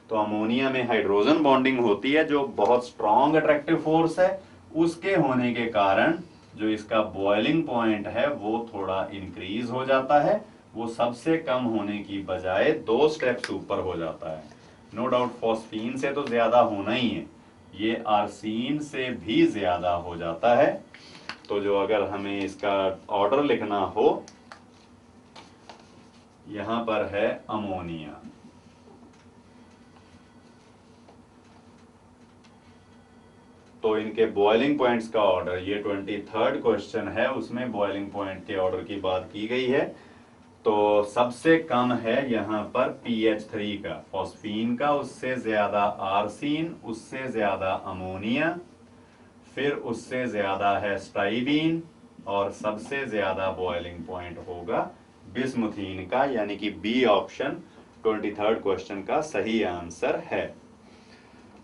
तो अमोनिया में हाइड्रोजन बॉन्डिंग होती है जो बहुत स्ट्रॉन्ग अट्रैक्टिव फोर्स है। उसके होने के कारण जो इसका बॉइलिंग पॉइंट है वो थोड़ा इंक्रीज हो जाता है। वो सबसे कम होने की बजाय 2 स्टेप्स ऊपर हो जाता है। नो डाउट फॉस्फीन से तो ज्यादा होना ही है, ये आर्सीन से भी ज्यादा हो जाता है। तो जो अगर हमें इसका ऑर्डर लिखना हो, यहां पर है अमोनिया, तो इनके बॉइलिंग पॉइंट्स का ऑर्डर, ये 23rd क्वेश्चन है उसमें बॉइलिंग पॉइंट के ऑर्डर की बात की गई है। तो सबसे कम है यहाँ पर PH3 का, फॉस्फीन का, उससे ज्यादा आर्सीन, उससे ज्यादा अमोनिया, फिर उससे ज्यादा है स्टाइबीन, और सबसे ज्यादा बॉइलिंग पॉइंट होगा बिस्मुथीन का, यानी कि बी ऑप्शन 23rd क्वेश्चन का सही आंसर है।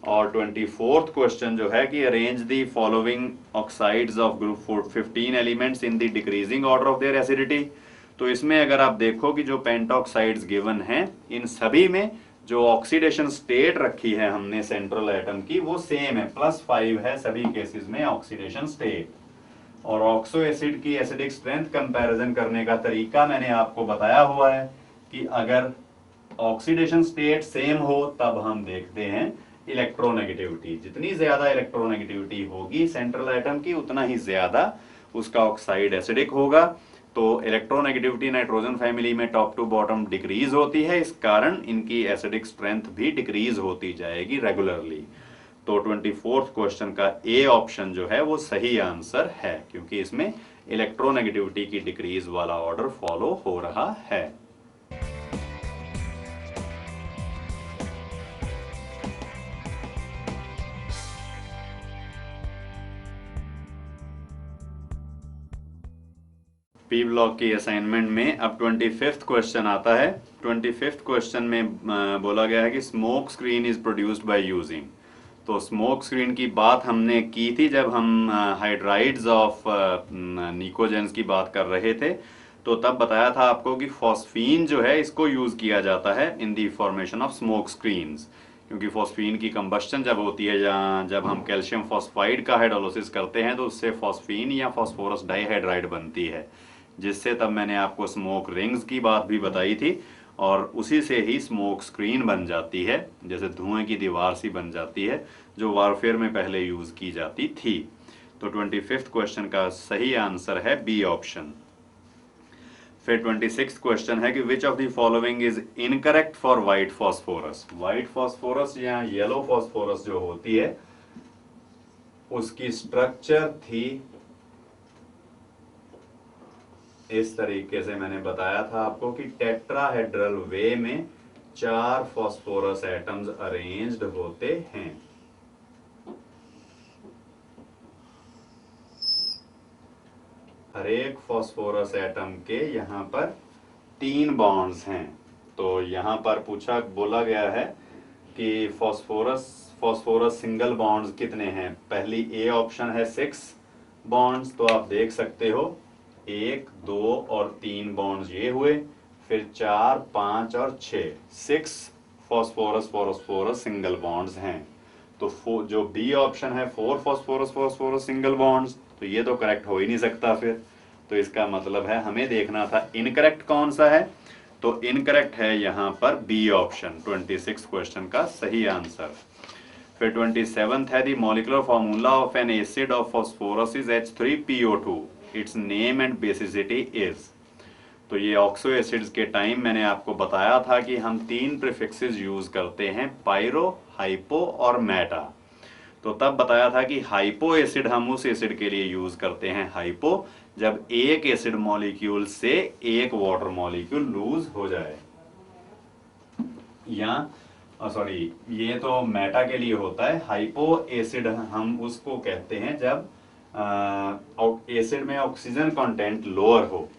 और 24th क्वेश्चन जो है कि arrange the following oxides of group 15 elements in the decreasing order of their acidity. तो इसमें अगर आप देखो कि जो पेंटॉक्साइड्स गिवन हैं इन सभी में जो ऑक्सीडेशन स्टेट रखी है हमने सेंट्रल एटम की वो सेम है, +5 है सभी केसेस में ऑक्सीडेशन स्टेट। और ऑक्सो एसिड की एसिडिक स्ट्रेंथ कंपैरिजन करने का तरीका मैंने आपको बताया हुआ है कि अगर ऑक्सीडेशन स्टेट सेम हो तब हम देखते हैं इलेक्ट्रोनेगेटिविटी। जितनी ज्यादा इलेक्ट्रोनेगेटिविटी होगी सेंट्रल एटम की उतना ही ज्यादा उसका ऑक्साइड एसिडिक होगा। तो इलेक्ट्रोनेगेटिविटी नाइट्रोजन फैमिली में टॉप टू बॉटम डिक्रीज होती है, इस कारण इनकी एसिडिक स्ट्रेंथ भी डिक्रीज होती जाएगी रेगुलरली। तो 24th क्वेश्चन का ए ऑप्शन जो है वो सही आंसर है, क्योंकि इसमें इलेक्ट्रोनेगेटिविटी की डिक्रीज वाला ऑर्डर फॉलो हो रहा है। पी ब्लॉक की असाइनमेंट में अब 25th क्वेश्चन आता है। 25th क्वेश्चन में बोला गया है कि smoke screen is produced by using. तो स्मोक स्क्रीन की बात हमने की थी जब हम हाइड्राइड्स ऑफ निकोजेंस की बात कर रहे थे, तो तब बताया था आपको कि फॉस्फीन जो है इसको यूज किया जाता है in the formation of smoke screens, क्योंकि फॉस्फीन की कंबस्टन जब होती है जब हम कैल्शियम फॉस्फाइड का हाइड्रोलिसिस करते हैं तो उससे फॉस्फीन या फॉस्फोरस डाइहाइड्राइड बनती है, जिससे तब मैंने आपको स्मोक रिंग्स की बात भी बताई थी, और उसी से ही स्मोक स्क्रीन बन जाती है, जैसे धुएं की दीवार सी बन जाती है जो वारफेयर में पहले यूज की जाती थी। तो 25th क्वेश्चन का सही आंसर है बी ऑप्शन। फिर 26th क्वेश्चन है कि which of the following is incorrect for white phosphorus. White phosphorus या येलो फॉस्फोरस जो होती है उसकी स्ट्रक्चर थी इस तरीके से, मैंने बताया था आपको कि टेट्राहेड्रल वे में 4 फास्फोरस एटम्स अरेंज्ड होते हैं। हर एक फास्फोरस एटम के यहाँ पर 3 बॉन्ड्स हैं। तो यहाँ पर बोला गया है कि फास्फोरस सिंगल बॉन्ड्स कितने हैं। पहली ए ऑप्शन है 6 बॉन्ड्स, तो आप देख सकते हो 1, 2 और 3 बॉन्ड्स ये हुए, फिर 4, 5 और 6 फास्फोरस सिंगल बॉन्ड्स हैं। तो जो बी ऑप्शन है 4 फास्फोरस सिंगल बॉन्ड्स, तो ये तो करेक्ट हो ही नहीं सकता फिर। तो इसका मतलब है हमें देखना था इनकरेक्ट कौन सा है। तो इनकरेक्ट है यहाँ पर बी ऑप्शन, 26 क्वेश्चन का सही आंसर। फिर 27th है the molecular formula of N acid of phosphorus is H3PO2, it's name and basicity is. तो ये ऑक्सो एसिड्स के टाइम मैंने आपको बताया था कि हम 3 प्रीफिक्सेस यूज करते हैं, पायरो, हाइपो और मेटा। तो तब बताया था कि हाइपो एसिड हम उस एसिड के लिए यूज करते हैं हाइपो, जब एक एसिड मॉलिक्यूल से एक वाटर मॉलिक्यूल लूज हो जाए। या सॉरी, ये तो मेटा के लिए होता है। हाइपो एसिड हम उसको कहते हैं जब एसिड में ऑक्सीजन कंटेंट लोअर हो।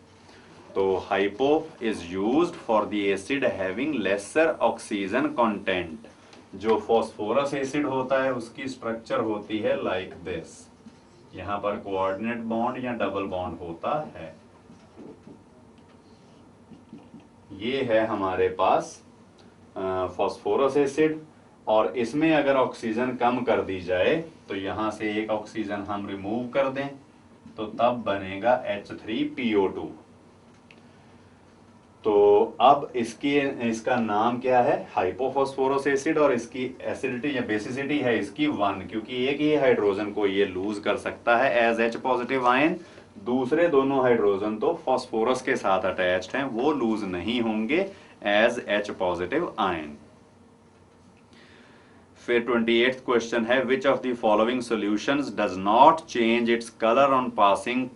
तो hypo is used for the acid having laser oxygen content. जो फास्फोरस एसिड होता है उसकी स्ट्रक्चर होती है लाइक दिस, यहाँ पर कोऑर्डिनेट बॉन्ड या डबल बॉन्ड होता है। ये है हमारे पास फास्फोरस एसिड, और इसमें अगर ऑक्सीजन कम कर दी जाए तो यहाँ से एक ऑक्सीजन हम रिमूव कर दें तो तब बनेगा H3PO2। तो अब इसका नाम क्या है, हाइपोफॉस्फोरस एसिड, और इसकी एसिडिटी या बेसिसिटी है इसकी 1, क्योंकि एक ही हाइड्रोजन को ये लूज कर सकता है एज H पॉजिटिव आयन। दूसरे दोनों हाइड्रोजन तो फास्फोरस के साथ अटैच्ड हैं, वो लूज नहीं होंगे एज H पॉजिटिव आयन। फिर 28th क्वेश्चन है which of the following solutions does not change its colour on passing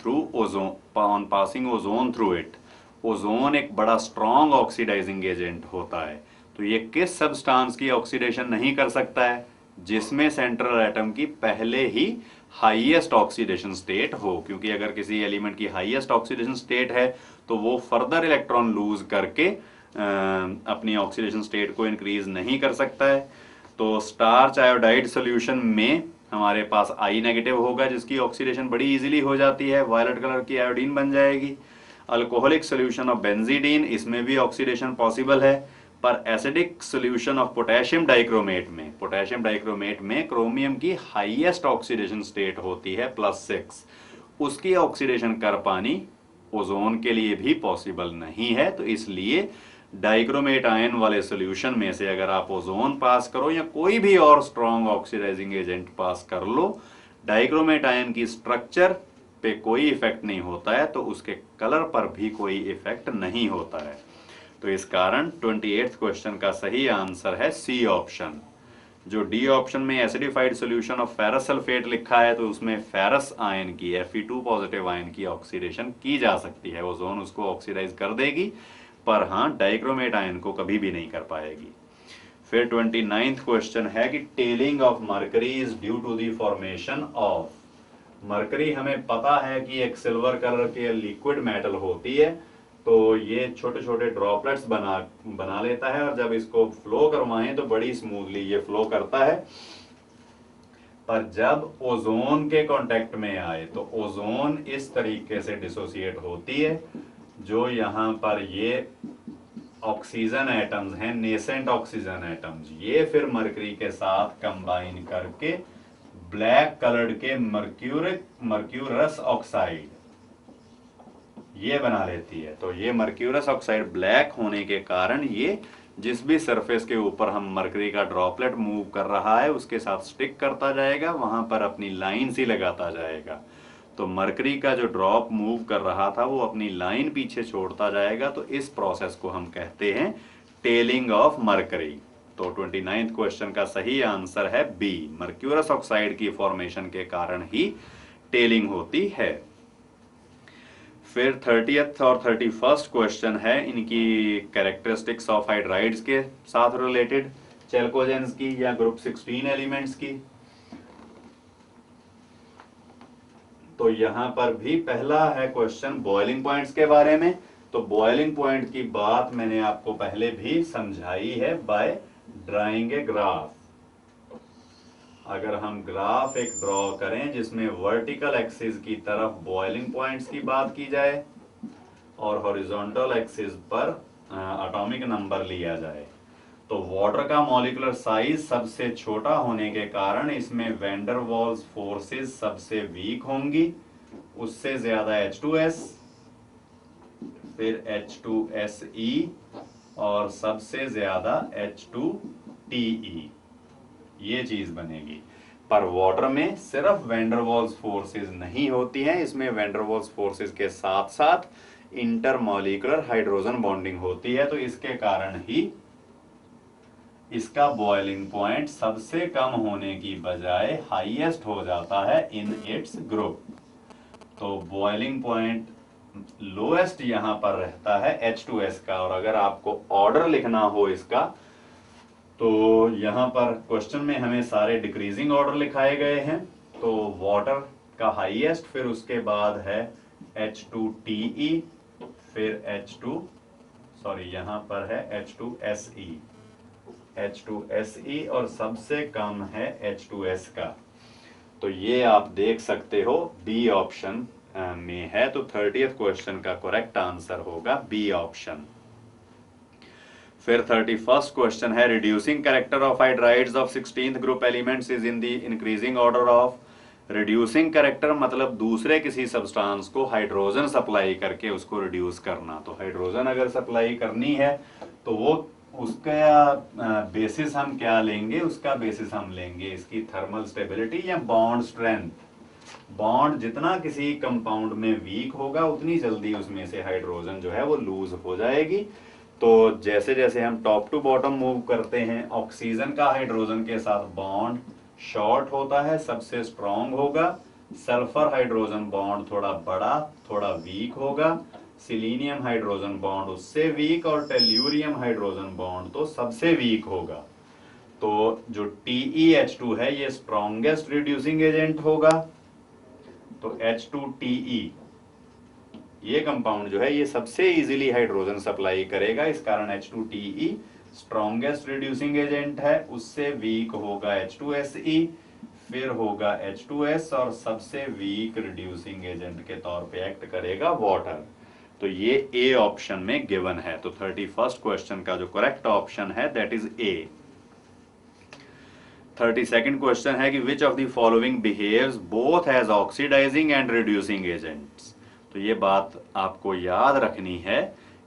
ozone through it. Ozone एक बड़ा स्ट्रॉन्ग ऑक्सीडाइजिंग एजेंट होता है, तो ये किस सब्सटेंस की ऑक्सीडेशन नहीं कर सकता है, जिसमें सेंट्रल एटम की पहले ही हाईएस्ट ऑक्सीडेशन स्टेट हो। क्योंकि अगर किसी एलिमेंट की हाईएस्ट ऑक्सीडेशन स्टेट है तो वो फर्दर इलेक्ट्रॉन लूज करके अपनी ऑक्सीडेशन स्टेट को इंक्रीज नहीं कर सकता है। तो स्टार्च आयोडाइड सोल्यूशन में हमारे पास I नेगेटिव होगा, जिसकी ऑक्सीडेशन बड़ी इजीली हो जाती है, वायलेट कलर की आयोडीन बन जाएगी। अल्कोहलिक सोल्यूशन ऑफ बेंजीडीन, इसमें भी ऑक्सीडेशन पॉसिबल है, पर acidic solution of potassium dichromate में क्रोमियम की हाईएस्ट ऑक्सीडेशन स्टेट होती है +6, उसकी ऑक्सीडेशन कर पानी ओजोन के लिए भी पॉसिबल नहीं है। तो इसलिए डाइक्रोमेट आयन वाले सोल्यूशन में से अगर आप ओजोन पास करो या कोई भी और स्ट्रॉन्ग ऑक्सीडाइजिंग एजेंट पास कर लो, डाइक्रोमेट आयन की स्ट्रक्चर पे कोई इफेक्ट नहीं होता है, तो उसके कलर पर भी कोई इफेक्ट नहीं होता है। तो इस कारण 28th क्वेश्चन का सही आंसर है सी ऑप्शन। जो डी ऑप्शन में acidified solution of ferrous sulphate लिखा है, तो उसमें फेरस आयन की Fe2 पॉजिटिव आयन की ऑक्सीडेशन की जा सकती है, ओजोन उसको ऑक्सीडाइज कर देगी, पर हाँ डाइक्रोमेट आयन को कभी भी नहीं कर पाएगी। फिर 29th क्वेश्चन है कि tailing of mercury is due to the formation of. Mercury हमें पता है कि एक सिल्वर कलर की लिक्विड मेटल होती है, तो ये छोटे छोटे ड्रॉपलेट्स बना लेता है, और जब इसको फ्लो करवाएं तो बड़ी स्मूथली ये फ्लो करता है। पर जब ओजोन के कांटेक्ट में आए तो ओजोन इस तरीके से डिसोसिएट होती है, जो यहाँ पर ये ऑक्सीजन एटम्स हैं, नेसेंट ऑक्सीजन एटम्स, ये फिर मरकरी के साथ कंबाइन करके ब्लैक कलर्ड के मर्क्यूरस ऑक्साइड ये बना लेती है। तो ये मर्क्यूरस ऑक्साइड ब्लैक होने के कारण ये जिस भी सरफेस के ऊपर हम मरकरी का ड्रॉपलेट मूव कर रहा है उसके साथ स्टिक करता जाएगा, वहां पर अपनी लाइन सी लगाता जाएगा। तो मरकरी का जो ड्रॉप मूव कर रहा था वो अपनी लाइन पीछे छोड़ता जाएगा, तो इस प्रोसेस को हम कहते हैं टेलिंग ऑफ मरकरी। तो 29th क्वेश्चन का सही आंसर है बी, मर्क्यूरस ऑक्साइड की फॉर्मेशन के कारण ही टेलिंग होती है। फिर 30th और 31st क्वेश्चन है इनकी कैरेक्टरिस्टिक्स ऑफ हाइड्राइड्स के साथ रिलेटेड, चेल्कोजेंस की या ग्रुप 16 एलिमेंट्स की। तो यहां पर भी पहला है क्वेश्चन बॉइलिंग पॉइंट्स के बारे में। तो बॉइलिंग पॉइंट की बात मैंने आपको पहले भी समझाई है बाय ड्राइंग ए ग्राफ। अगर हम ग्राफ एक ड्रॉ करें जिसमें वर्टिकल एक्सिस की तरफ बॉइलिंग पॉइंट्स की बात की जाए और हॉरिजॉन्टल एक्सिस पर एटॉमिक नंबर लिया जाए, तो वाटर का मॉलिक्यूलर साइज सबसे छोटा होने के कारण इसमें वैन डर वाल्स फोर्सेस सबसे वीक होंगी, उससे ज्यादा H2S, फिर H2SE और सबसे ज्यादा H2TE, ये चीज बनेगी। पर वाटर में सिर्फ वैन डर वाल्स फोर्सेस नहीं होती हैं, इसमें वैन डर वाल्स फोर्सेस के साथ साथ इंटरमॉलिक्यूलर हाइड्रोजन बॉन्डिंग होती है। तो इसके कारण ही इसका बॉइलिंग पॉइंट सबसे कम होने की बजाय हाईएस्ट हो जाता है इन इट्स ग्रुप। तो बॉइलिंग पॉइंट लोएस्ट यहां पर रहता है H2S का। और अगर आपको ऑर्डर लिखना हो इसका, तो यहां पर क्वेश्चन में हमें सारे डिक्रीजिंग ऑर्डर लिखाए गए हैं। तो वाटर का हाईएस्ट, फिर उसके बाद है H2TE, फिर यहां पर है H2SE और सबसे कम है H2S का। तो ये आप देख सकते हो बी ऑप्शन में है। तो 30th क्वेश्चन का करेक्ट आंसर होगा बी ऑप्शन। फिर 31st क्वेश्चन है reducing character of hydrides of 16th group elements is in the increasing order of. Reducing character मतलब दूसरे किसी सब्सटेंस को हाइड्रोजन सप्लाई करके उसको रिड्यूस करना। तो हाइड्रोजन अगर सप्लाई करनी है तो वो उसका बेसिस हम क्या लेंगे, उसका बेसिस हम लेंगे इसकी थर्मल स्टेबिलिटी या बॉन्ड स्ट्रेंथ। बॉन्ड जितना किसी कंपाउंड में वीक होगा उतनी जल्दी उसमें से हाइड्रोजन जो है वो लूज हो जाएगी। तो जैसे जैसे हम टॉप टू बॉटम मूव करते हैं, ऑक्सीजन का हाइड्रोजन के साथ बॉन्ड शॉर्ट होता है, सबसे स्ट्रॉन्ग होगा। सल्फर हाइड्रोजन बॉन्ड थोड़ा बड़ा, थोड़ा वीक होगा। सिलीनियम हाइड्रोजन बॉन्ड उससे वीक और टेल्यूरियम हाइड्रोजन बॉन्ड तो सबसे वीक होगा। तो जो TeH2 है ये स्ट्रॉन्गेस्ट रिड्यूसिंग एजेंट होगा। तो H2TE ये कंपाउंड जो है ये सबसे इजीली हाइड्रोजन सप्लाई करेगा, इस कारण H2TE स्ट्रॉन्गेस्ट रिड्यूसिंग एजेंट है। उससे वीक होगा H2SE, फिर होगा H2S और सबसे वीक रिड्यूसिंग एजेंट के तौर पे एक्ट करेगा वाटर। तो ये ए ऑप्शन में गिवन है। तो 31st क्वेश्चन का जो करेक्ट ऑप्शन है that is A. 32nd question है कि which of the following behaves both as oxidising and reducing agents. तो ये बात आपको याद रखनी है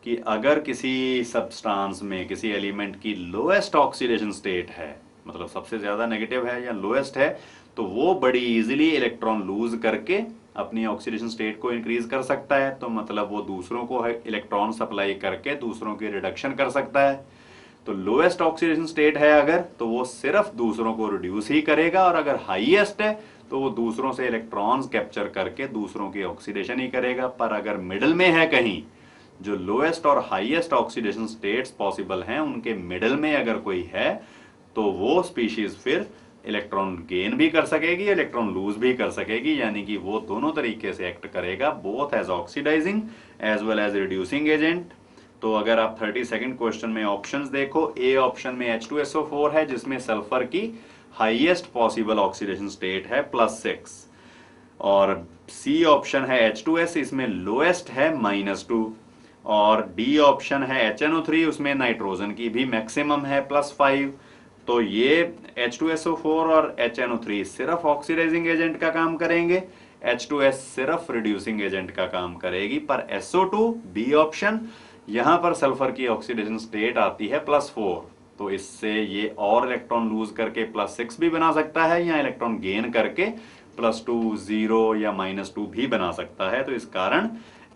कि अगर किसी सब्सटेंस में किसी एलिमेंट की लोएस्ट ऑक्सीडेशन स्टेट है, मतलब सबसे ज्यादा नेगेटिव है या लोएस्ट है, तो वो बड़ी इजीली इलेक्ट्रॉन लूज करके अपनी ऑक्सीडेशन स्टेट को इंक्रीज कर सकता है। तो मतलब वो दूसरों को इलेक्ट्रॉन सप्लाई करके दूसरों की रिडक्शन कर सकता है। तो लोएस्ट ऑक्सीडेशन स्टेट है अगर, तो वो सिर्फ दूसरों को रिड्यूस ही करेगा, और अगर हाईएस्ट है तो वो दूसरों से इलेक्ट्रॉन्स कैप्चर करके दूसरों की ऑक्सीडेशन ही करेगा। पर अगर मिडिल में है कहीं, जो लोएस्ट और हाईएस्ट ऑक्सीडेशन स्टेट्स पॉसिबल हैं उनके मिडिल में अगर कोई है, तो वो स्पीशीज फिर इलेक्ट्रॉन गेन भी कर सकेगी, इलेक्ट्रॉन लूज भी कर सकेगी, यानी कि वो दोनों तरीके से एक्ट करेगा, both as oxidising as well as reducing agent. तो अगर आप 32nd क्वेश्चन में ऑप्शंस देखो, ए ऑप्शन में H2SO4 है जिसमें सल्फर की हाईएस्ट पॉसिबल ऑक्सीडेशन स्टेट है +6, और सी ऑप्शन है H2S, इसमें लोएस्ट है -2, और डी ऑप्शन है HNO3, उसमें नाइट्रोजन की भी मैक्सिमम है +5। तो ये H2SO4 और HNO3 सिर्फ ऑक्सीडाइजिंग एजेंट का काम करेंगे, H2S सिर्फ रिड्यूसिंग एजेंट का काम करेगी। पर SO2 बी ऑप्शन, यहां पर सल्फर की ऑक्सीडेशन स्टेट आती है +4, तो इससे ये और इलेक्ट्रॉन लूज करके +6 भी बना सकता है, या इलेक्ट्रॉन गेन करके +2, 0 या -2 भी बना सकता है। तो इस कारण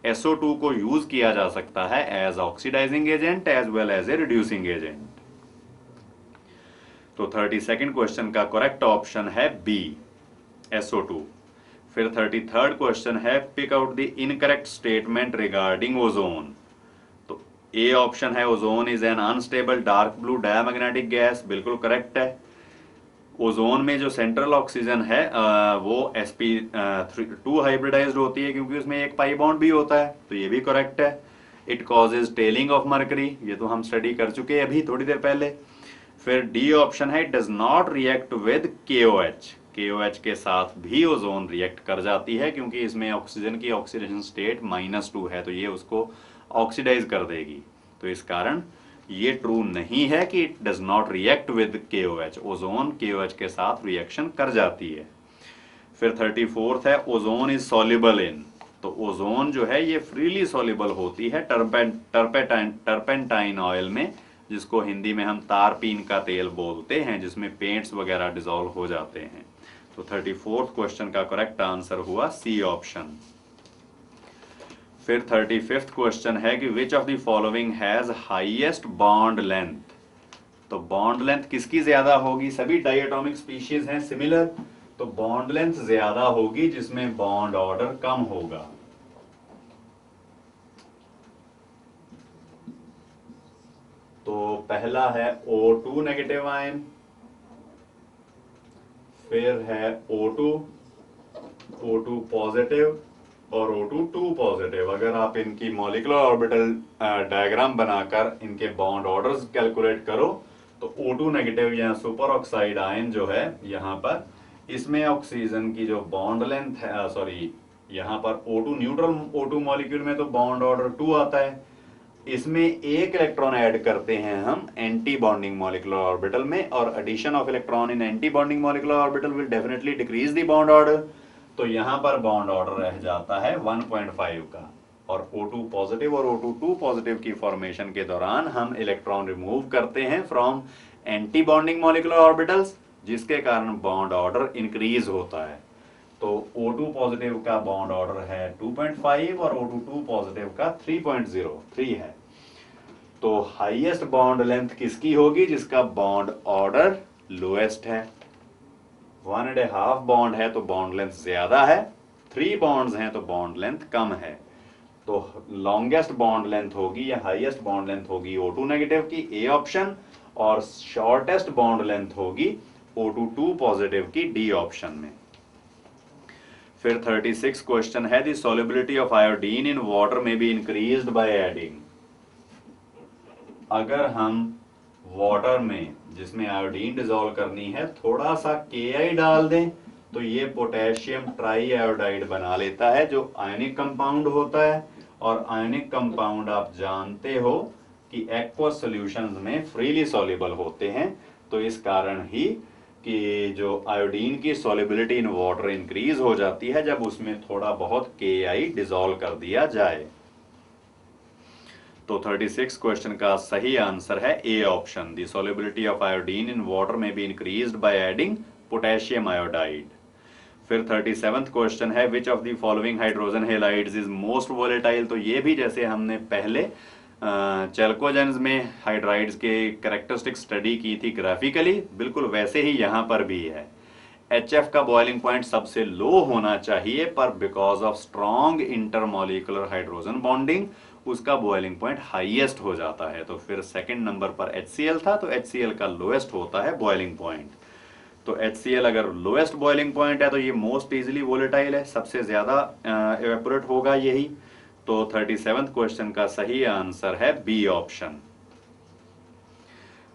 SO2 को यूज किया जा सकता है as oxidising agent as well as a reducing agent. तो 32nd क्वेश्चन का करेक्ट ऑप्शन है बी, SO2। फिर 33rd क्वेश्चन है pick out the incorrect statement regarding ozone. तो ए ऑप्शन है ozone is an unstable dark blue diamagnetic gas, बिल्कुल correct है। Ozone में जो सेंट्रल ऑक्सीजन है वो sp2 हाइब्रिडाइज्ड होती है क्योंकि उसमें एक पाई बॉन्ड भी होता है, तो ये भी करेक्ट है। It causes telling of mercury, ये तो हम स्टडी कर चुके हैं अभी थोड़ी देर पहले। फिर डी ऑप्शन है it does not react with KOH, KOH के साथ भी ओजोन रिएक्ट कर जाती है क्योंकि इसमें ऑक्सीजन की ऑक्सीडेशन स्टेट -2 है, तो ये उसको ऑक्सीडाइज कर देगी। तो इस कारण ये ट्रू नहीं है कि it does not react with KOH, ozone KOH के साथ रिएक्शन कर जाती है। फिर 34th है ओजोन इज सॉल्युबल इन। तो ओजोन जो है ये फ्रीली सॉल्युबल होती है टर्पेंटाइन ऑयल में, जिसको हिंदी में हम तारपीन का तेल बोलते हैं, जिसमें पेंट्स वगैरह डिसॉल्व हो जाते हैं। तो 34th क्वेश्चन का करेक्ट आंसर हुआ सी ऑप्शन। फिर 35th क्वेश्चन है कि which of the following has highest bond length. तो बॉन्ड लेंथ किसकी ज्यादा होगी, सभी डायटोमिक स्पीशीज हैं सिमिलर, तो बॉन्ड लेंथ ज्यादा होगी जिसमें बॉन्ड ऑर्डर कम होगा। तो पहला है O2 नेगेटिव आयन, फिर है O2 पॉजिटिव और O2 पॉजिटिव। अगर आप इनकी मॉलिक्यूलर ऑर्बिटल डायग्राम बनाकर इनके बॉन्ड ऑर्डर्स कैलकुलेट करो तो O2 नेगेटिव या सुपर ऑक्साइड आयन जो है यहाँ पर, इसमें ऑक्सीजन की जो बॉन्ड लेंथ है, सॉरी यहाँ पर O2 न्यूट्रल O2 मॉलिक्यूल में तो बॉन्ड ऑर्डर 2 आता है, इसमें एक इलेक्ट्रॉन ऐड करते हैं हम एंटी बॉन्डिंग मॉलिक्यूलर ऑर्बिटल में, और addition of electron in anti bonding molecular orbital will definitely decrease the bond order. तो यहाँ पर बॉन्ड ऑर्डर रह जाता है 1.5 का, और O2 पॉजिटिव और O2 पॉजिटिव की फॉर्मेशन के दौरान हम इलेक्ट्रॉन रिमूव करते हैं from anti bonding molecular orbitals, जिसके कारण बॉन्ड ऑर्डर इंक्रीज होता है। तो O2 पॉजिटिव का बॉन्ड ऑर्डर है 2.5 और O2 पॉजिटिव का 3.03 है। तो हाईएस्ट बॉन्ड लेंथ किसकी होगी, जिसका बॉन्ड ऑर्डर लोएस्ट है। 1.5 बॉन्ड है तो बॉन्ड लेंथ ज्यादा है, 3 बॉन्ड्स हैं तो बॉन्ड लेंथ कम है। तो लॉन्गेस्ट बॉन्ड लेंथ होगी या हाईएस्ट बॉन्ड लेंथ होगी O2 नेगेटिव की, ए ऑप्शन, और शॉर्टेस्ट बॉन्ड लेंथ होगी O2 पॉजिटिव की, डी ऑप्शन में। फिर 36 क्वेश्चन है the solubility of iodine in water may be increased by adding. अगर हम वाटर में जिसमें आयोडीन डिसॉल्व करनी है थोड़ा सा Ki डाल दें तो ये पोटेशियम ट्राई आयोडाइड बना लेता है, जो आयनिक कंपाउंड होता है। और आयनिक कंपाउंड आप जानते हो कि एक्वस सॉल्यूशंस में फ्रीली सॉल्युबल होते हैं, तो इस कारण ही कि जो आयोडीन की सॉल्युबिलिटी इन वाटर इंक्रीज हो जाती है जब उसमें थोड़ा बहुत Ki डिसॉल्व कर दिया जाए। तो 36 क्वेश्चन का सही आंसर है A option, the solubility of iodine in water may be increased by adding potassium iodide. फिर 37th क्वेश्चन है which of the following hydrogen halides is most volatile. तो ये भी जैसे हमने पहले चैल्कोजेंस में हाइड्राइड्स के कैरेक्टरिस्टिक स्टडी की थी ग्राफिकली, बिल्कुल वैसे ही यहाँ पर भी है। HF का बॉइलिंग पॉइंट सबसे लो होना चाहिए, पर because of strong intermolecular hydrogen bonding उसका बॉइलिंग पॉइंट हाईएस्ट हो जाता है। तो फिर सेकंड नंबर पर HCl था, तो HCl का लोएस्ट होता है बॉइलिंग पॉइंट। तो HCl अगर लोएस्ट बॉइलिंग पॉइंट है तो ये मोस्ट इजीली वोलेटाइल है, सबसे ज्यादा इवेपोरेट होगा यही। तो 37th क्वेश्चन का सही आंसर है बी ऑप्शन।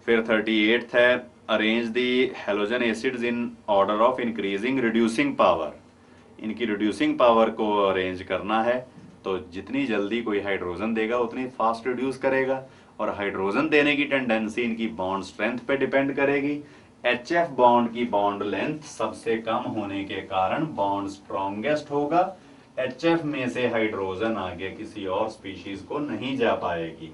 फिर 38th है arrange the halogen acids in order of increasing reducing power. इनकी रिड्यूसिंग पावर को अरेंज करना है, तो जितनी जल्दी कोई हाइड्रोजन देगा उतनी फास्ट रिड्यूस करेगा, और हाइड्रोजन देने की टेंडेंसी इनकी बॉन्ड स्ट्रेंथ पे डिपेंड करेगी। HF बॉन्ड की बॉन्ड लेंथ सबसे कम होने के कारण बॉन्ड स्ट्रॉन्गेस्ट होगा। HF में से हाइड्रोजन आगे किसी और स्पीशीज को नहीं जा पाएगी।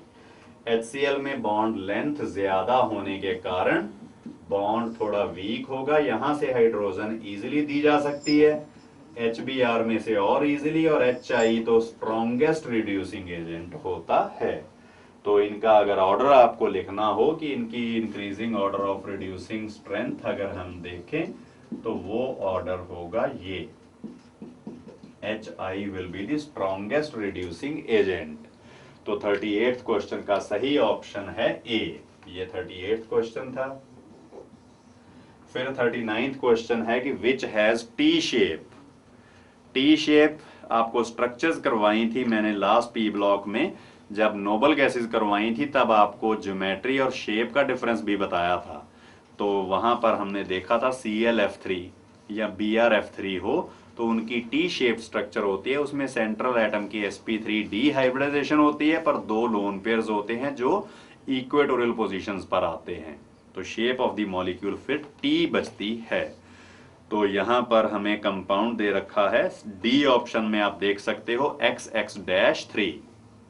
HCl में बॉन्ड लेंथ ज्यादा होने के कारण बॉन्ड थोड़ा वीक होगा, यहां से हाइड्रोजन इजीली दी जा सकती है, HBr में से और इजीली, और HI तो स्ट्रॉन्गेस्ट रिड्यूसिंग एजेंट होता है। तो इनका अगर ऑर्डर आपको लिखना हो कि इनकी increasing order of reducing strength अगर हम देखें तो वो ऑर्डर होगा ये, HI will be the strongest reducing agent. तो 38th क्वेश्चन का सही ऑप्शन है ए। ये 38th क्वेश्चन था। फिर 39th क्वेश्चन है कि which has T shape. T shape आपको स्ट्रक्चर्स करवाई थी मैंने लास्ट पी ब्लॉक में, जब नोबल गैसेस करवाई थी तब आपको ज्योमेट्री और शेप का डिफरेंस भी बताया था। तो वहां पर हमने देखा था ClF3 या BrF3 हो तो उनकी टी शेप स्ट्रक्चर होती है, उसमें सेंट्रल एटम की sp3 डिहाइब्रिडाइजेशन होती है पर दो लोन पेयर्स होते हैं जो इक्वेटोरियल पोजीशंस पर आते हैं, तो शेप ऑफ द मॉलिक्यूल फिर टी बचती है। तो यहां पर हमें कंपाउंड दे रखा है डी ऑप्शन में, आप देख सकते हो XX-3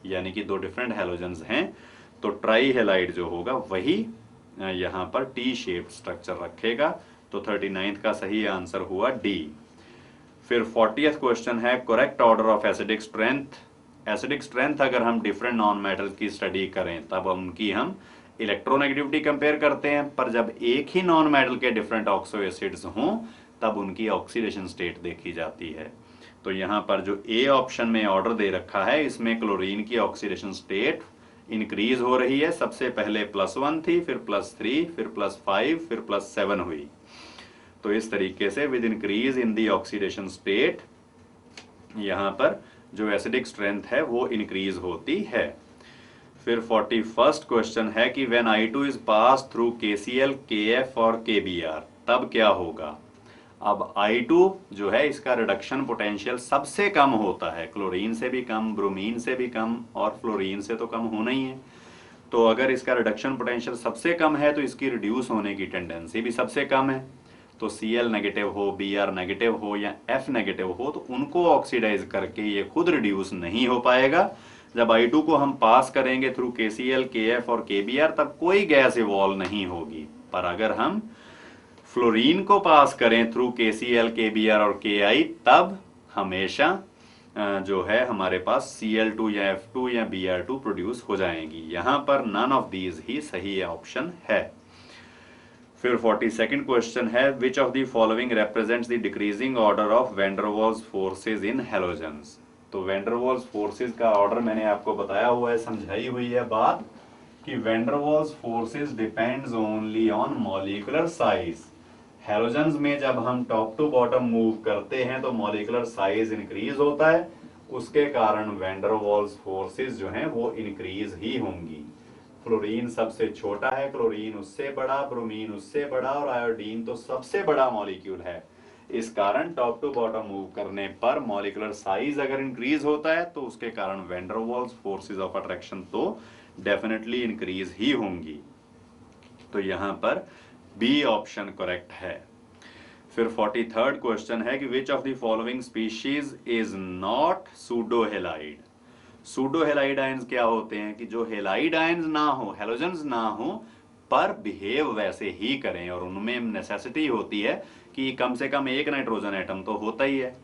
यानी कि दो डिफरेंट हैलोजेंस हैं, तो ट्राई हेलाइड जो होगा वही यहां पर टी शेप स्ट्रक्चर रखेगा। तो 39th का सही आंसर हुआ डी। फिर 40th क्वेश्चन है correct order of acidic strength. Acidic strength अगर हम डिफरेंट नॉन मेटल की स्टडी करें तब उनकी हम इलेक्ट्रोनेगेटिविटी कंपेयर करते हैं, पर जब एक ही नॉन मेटल के डिफरेंट ऑक्सो एसिड्स हों तब उनकी ऑक्सीडेशन स्टेट देखी जाती है। तो यहाँ पर जो ए ऑप्शन में ऑर्डर दे रखा है इसमें क्लोरीन की ऑक्सीडेशन स्टेट इंक्रीज हो रही है, सबसे पहले +1 थी, फिर +3, फिर +5, फिर +7 हुई। तो इस तरीके से with increase in the oxidation state यहाँ पर जो एसिडिक स्ट्रेंथ है वो इंक्रीज होती है। फिर 41st क्वेश्चन है कि when I2 is pass through KCl, KF और KBr तब क्या होगा। अब I2 जो है इसका रिडक्शन पोटेंशियल सबसे कम होता है, क्लोरीन से भी कम, ब्रोमीन से भी कम और फ्लोरीन से तो कम होना ही है। तो अगर इसका रिडक्शन पोटेंशियल सबसे कम है तो इसकी रिड्यूस होने की टेंडेंसी भी सबसे कम है। तो Cl नेगेटिव हो, Br नेगेटिव हो या F नेगेटिव हो तो उनको ऑक्सीडाइज करके ये खुद रिड्यूस नहीं हो पाएगा। जब I2 को हम पास करेंगे थ्रू KCl, KF और KBr तब कोई गैस इवॉल्व नहीं होगी, पर अगर हम फ्लोरीन को पास करें थ्रू KCl, KBr और KI तब हमेशा जो है हमारे पास Cl2 या F2 या Br2 प्रोड्यूस हो जाएंगी। यहां पर नन ऑफ दीज ही सही ऑप्शन है। फिर 42nd क्वेश्चन है which of the following represents the decreasing order of van der Waals forces in halogens. तो वैन डर वाल्स फोर्सेज का ऑर्डर मैंने आपको बताया हुआ है, समझाई हुई है बात कि van der Waals forces depends only on molecular size. Halogens में जब हम टॉप टू बॉटम मूव करते हैं तो मॉलिक्यूलर साइज इंक्रीज होता है, उसके कारण वैन डर वाल्स फोर्सेज जो हैं वो इंक्रीज ही होंगी। फ्लोरीन सबसे छोटा है, क्लोरीन उससे बड़ा, ब्रोमीन उससे बड़ा और आयोडीन तो सबसे बड़ा मॉलिक्यूल है। इस कारण टॉप टू बॉटम मूव करने पर मॉलिक्यूलर साइज अगर इंक्रीज होता है तो उसके कारण van der Waals forces of attraction तो डेफिनेटली इंक्रीज ही होंगी। तो यहां पर बी ऑप्शन करेक्ट है। फिर 43rd क्वेश्चन है कि which of the following species is not pseudohalide. Pseudohalide ions क्या होते हैं कि जो हेलाइड आयंस ना हो, हैलोजेंस ना हो पर बिहेव वैसे ही करें, और उनमें नेसेसिटी होती है कि कम से कम एक नाइट्रोजन एटम तो होता ही है।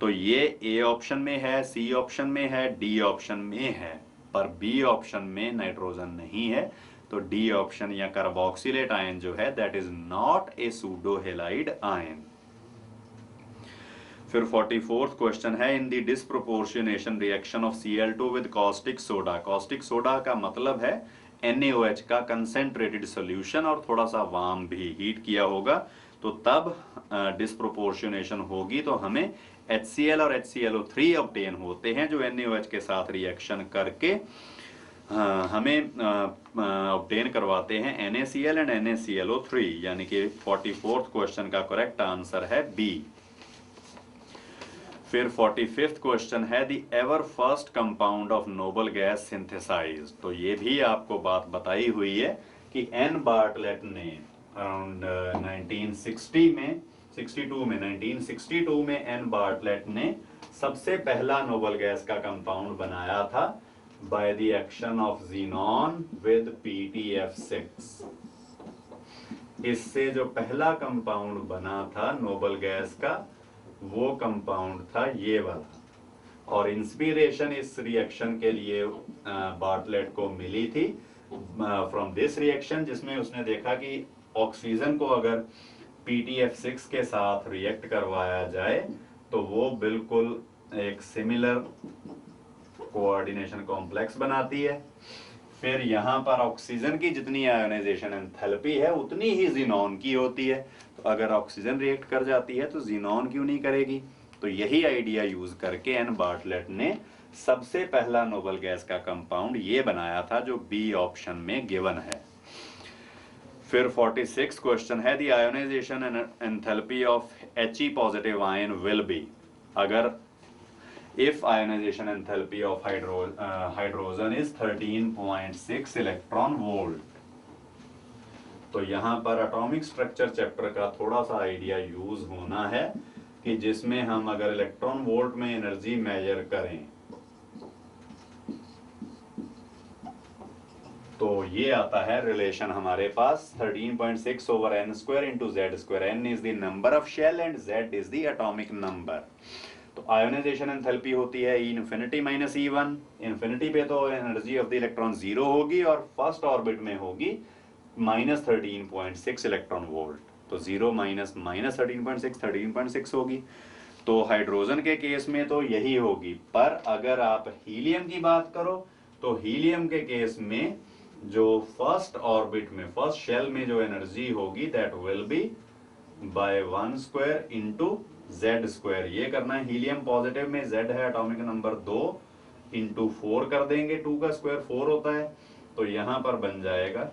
तो ये ए ऑप्शन में है, सी ऑप्शन में है, डी ऑप्शन में है, पर बी ऑप्शन में नाइट्रोजन नहीं है। तो डी ऑप्शन या कार्बोक्सिलेट आयन जो है that is not a pseudohalide ion. फिर 44th क्वेश्चन है in the disproportionation reaction of Cl2 with caustic soda. Caustic soda का मतलब है NaOH का कंसेंट्रेटेड सॉल्यूशन और थोड़ा सा वार्म भी हीट किया होगा, तो तब डिस्प्रोपोर्शनेशन होगी तो हमें HCl और HClO3 ऑब्टेन होते हैं जो NaOH के साथ रिएक्शन करके हमें ऑब्टेन करवाते हैं NaCl एंड NaClO3, यानी कि 44th क्वेश्चन का करेक्ट आंसर है बी। फिर 45th क्वेश्चन है the ever first compound of noble gas synthesise. तो ये भी आपको बात बताई हुई है कि एन बार्टलेट ने अराउंड 1962 में एन बार्टलेट ने सबसे पहला नोबल गैस का कंपाउंड बनाया था by the action of xenon with PTF6। इससे जो पहला कंपाउंड बना था नोबल गैस का वो कंपाउंड था ये वाला, और इंस्पिरेशन इस रिएक्शन के लिए बार्टलेट को मिली थी फ्रॉम दिस रिएक्शन, जिसमें उसने देखा कि ऑक्सीजन को अगर PTF6 के साथ रिएक्ट करवाया जाए तो वो बिल्कुल एक सिमिलर कोऑर्डिनेशन कॉम्प्लेक्स बनाती है। फिर यहाँ पर ऑक्सीजन की जितनी आयोनाइजेशन एंथैल्पी है उतनी ही ज़ीनॉन की होती है, तो अगर ऑक्सीजन रिएक्ट कर जाती है तो ज़ीनॉन क्यों नहीं करेगी। तो यही आइडिया यूज करके एन बार्टलेट ने सबसे पहला नोबल गैस का कंपाउंड ये बनाया था जो बी ऑप्शन में गिवन है। फिर 46 क्वेश्चन है the ionisation enthalpy of He positive ion will be, अगर if ionization enthalpy of hydrogen is 13.6 electron volt. तो यहाँ पर एटॉमिक स्ट्रक्चर चैप्टर का थोड़ा सा आइडिया यूज होना है कि जिसमें हम अगर इलेक्ट्रॉन वोल्ट में एनर्जी मेजर करें तो ये आता है रिलेशन हमारे पास 13.6 over n² into z²। n is the number of shell and z is the atomic number। तो आयोनाइजेशन एंथैल्पी होती है E infinity minus E1। Infinity पे तो एनर्जी ऑफ द इलेक्ट्रॉन 0 होगी और फर्स्ट ऑर्बिट में होगी -13.6 इलेक्ट्रॉन वोल्ट, तो 0 माइनस -13.6 13.6 होगी। तो हाइड्रोजन के केस में तो यही होगी, पर अगर आप हीलियम की बात करो तो हीलियम के केस में जो फर्स्ट ऑर्बिट में फर्स्ट शेल में जो एनर्जी होगी that will be by 1² into z²। ये करना है, हीलियम पॉजिटिव में z है एटॉमिक नंबर 2 इंटू 4 कर देंगे, 2 का स्क्वायर 4 होता है, तो यहां पर बन जाएगा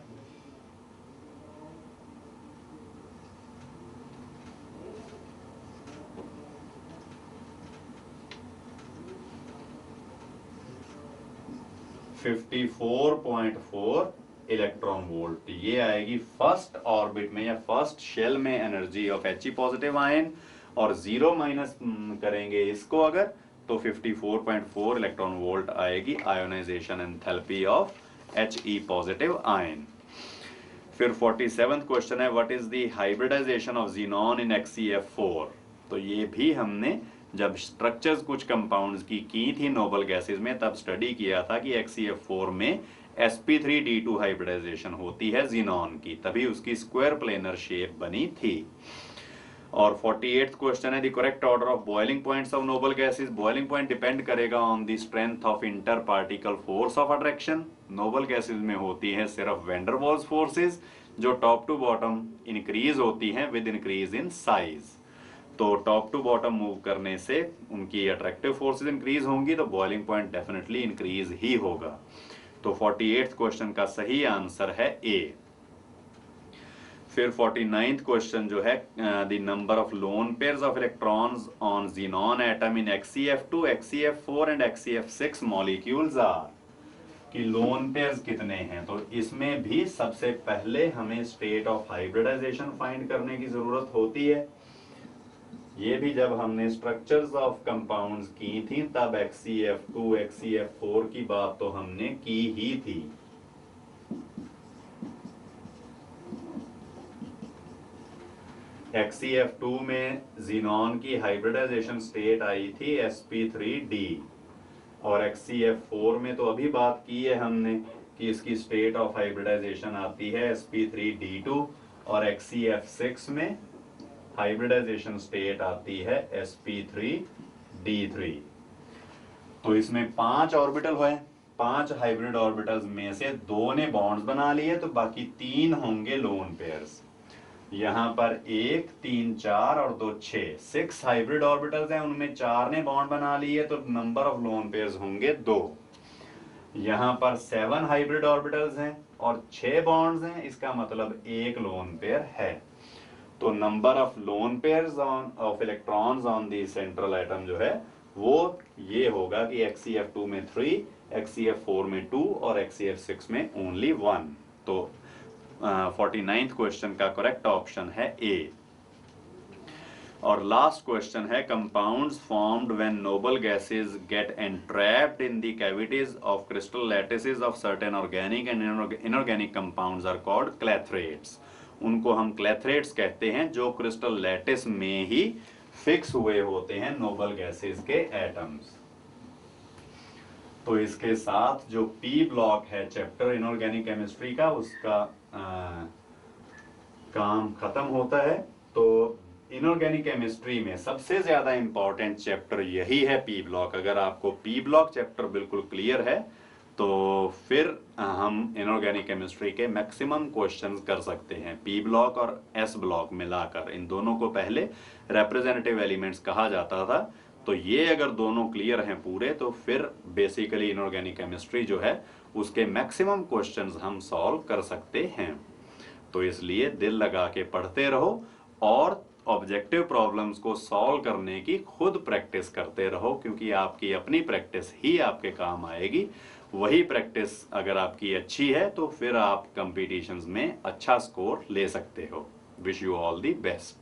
54.4 इलेक्ट्रॉन वोल्ट। ये आएगी फर्स्ट ऑर्बिट में या फर्स्ट शेल में energy of He positive ion, और 0 माइनस करेंगे इसको अगर तो 54.4 इलेक्ट्रॉन वोल्ट आएगी ionisation enthalpy of He positive ion. फिर 47th क्वेश्चन है what is the hybridisation of xenon in XeF4। तो ये भी हमने जब स्ट्रक्चर्स कुछ कंपाउंड्स की थी नोबल गैसेस में तब स्टडी किया था कि XeF4 में sp3d2 हाइब्रिडाइजेशन होती है ज़ीनॉन की, तभी उसकी स्क्वायर प्लेनर शेप बनी थी। और 48th क्वेश्चन है the correct order of boiling points of noble gases. Boiling point depend करेगा on the strength of inter particle force of attraction. Noble gases में होती है सिर्फ वैन डर वाल्स फोर्सेस जो टॉप टू बॉटम इंक्रीज होती हैं with increase in size. तो top to bottom move करने से उनकी अट्रैक्टिव फोर्सेस इंक्रीज होंगी तो बॉइलिंग पॉइंट डेफिनेटली इंक्रीज ही होगा। तो 48th क्वेश्चन का सही आंसर है ए। फिर 49th क्वेश्चन जो है the number of lone pairs of electrons on xenon atom in XeF2, XeF4 and XeF6 molecules are, कि लोन पेयर्स कितने हैं। तो इसमें भी सबसे पहले हमें स्टेट ऑफ हाइब्रिडाइजेशन फाइंड करने की जरूरत होती है। ये भी जब हमने स्ट्रक्चर्स ऑफ कंपाउंड्स की थी तब XeF2, XeF4 की बात तो हमने की ही थी। XeF2 में ज़ीनॉन की हाइब्रिडाइजेशन स्टेट आई थी sp3d, और XeF4 में तो अभी बात की है हमने कि इसकी स्टेट ऑफ हाइब्रिडाइजेशन आती है sp3d2, और XeF6 में हाइब्रिडाइजेशन स्टेट आती है sp3d3। तो इसमें 5 ऑर्बिटल हुए, 5 हाइब्रिड ऑर्बिटल्स में से 2 ने बॉन्ड्स बना लिए तो बाकी 3 होंगे लोन पेयर्स। यहाँ पर 1, 3, 4 और 2, 6 हाइब्रिड ऑर्बिटल्स हैं, उनमें 4 ने बॉन्ड बना लिए तो नंबर ऑफ लोन पेयर्स होंगे 2। यहाँ पर 7 हाइब्रिड ऑर्बिटल्स हैं और 6 बॉन्ड्स हैं, इसका मतलब 1 लोन पेयर है। तो number of lone pairs of electrons on the central atom जो है वो ये होगा कि XeF2 में 3, XeF4 में 2 और XeF6 में ओनली 1। तो 49th क्वेश्चन का करेक्ट ऑप्शन है ए। और लास्ट क्वेश्चन है compounds formed when noble gases get entrapped in the cavities of crystal lattices of certain organic and inorganic compounds are called clathrates. उनको हम क्लैथरेट्स कहते हैं जो क्रिस्टल लैटिस में ही फिक्स हुए होते हैं नोबल गैसेस के एटम्स। तो इसके साथ जो पी ब्लॉक है चैप्टर इनऑर्गेनिक केमिस्ट्री का, उसका काम खत्म होता है। तो इनऑर्गेनिक केमिस्ट्री में सबसे ज्यादा इंपॉर्टेंट चैप्टर यही है पी ब्लॉक। अगर आपको पी ब्लॉक चैप्टर बिल्कुल क्लियर है तो फिर हम इनऑर्गेनिक केमिस्ट्री के मैक्सिमम क्वेश्चंस कर सकते हैं। पी ब्लॉक और एस ब्लॉक मिलाकर, इन दोनों को पहले रिप्रेजेंटेटिव एलिमेंट्स कहा जाता था। तो ये अगर दोनों क्लियर हैं पूरे, तो फिर बेसिकली इनऑर्गेनिक केमिस्ट्री जो है उसके मैक्सिमम क्वेश्चंस हम सॉल्व कर सकते हैं। तो इसलिए दिल लगा के पढ़ते रहो और ऑब्जेक्टिव प्रॉब्लम्स को सॉल्व करने की खुद प्रैक्टिस करते रहो, क्योंकि आपकी अपनी प्रैक्टिस ही आपके काम आएगी। वही प्रैक्टिस अगर आपकी अच्छी है तो फिर आप कंपटीशंस में अच्छा स्कोर ले सकते हो। Wish you all the best.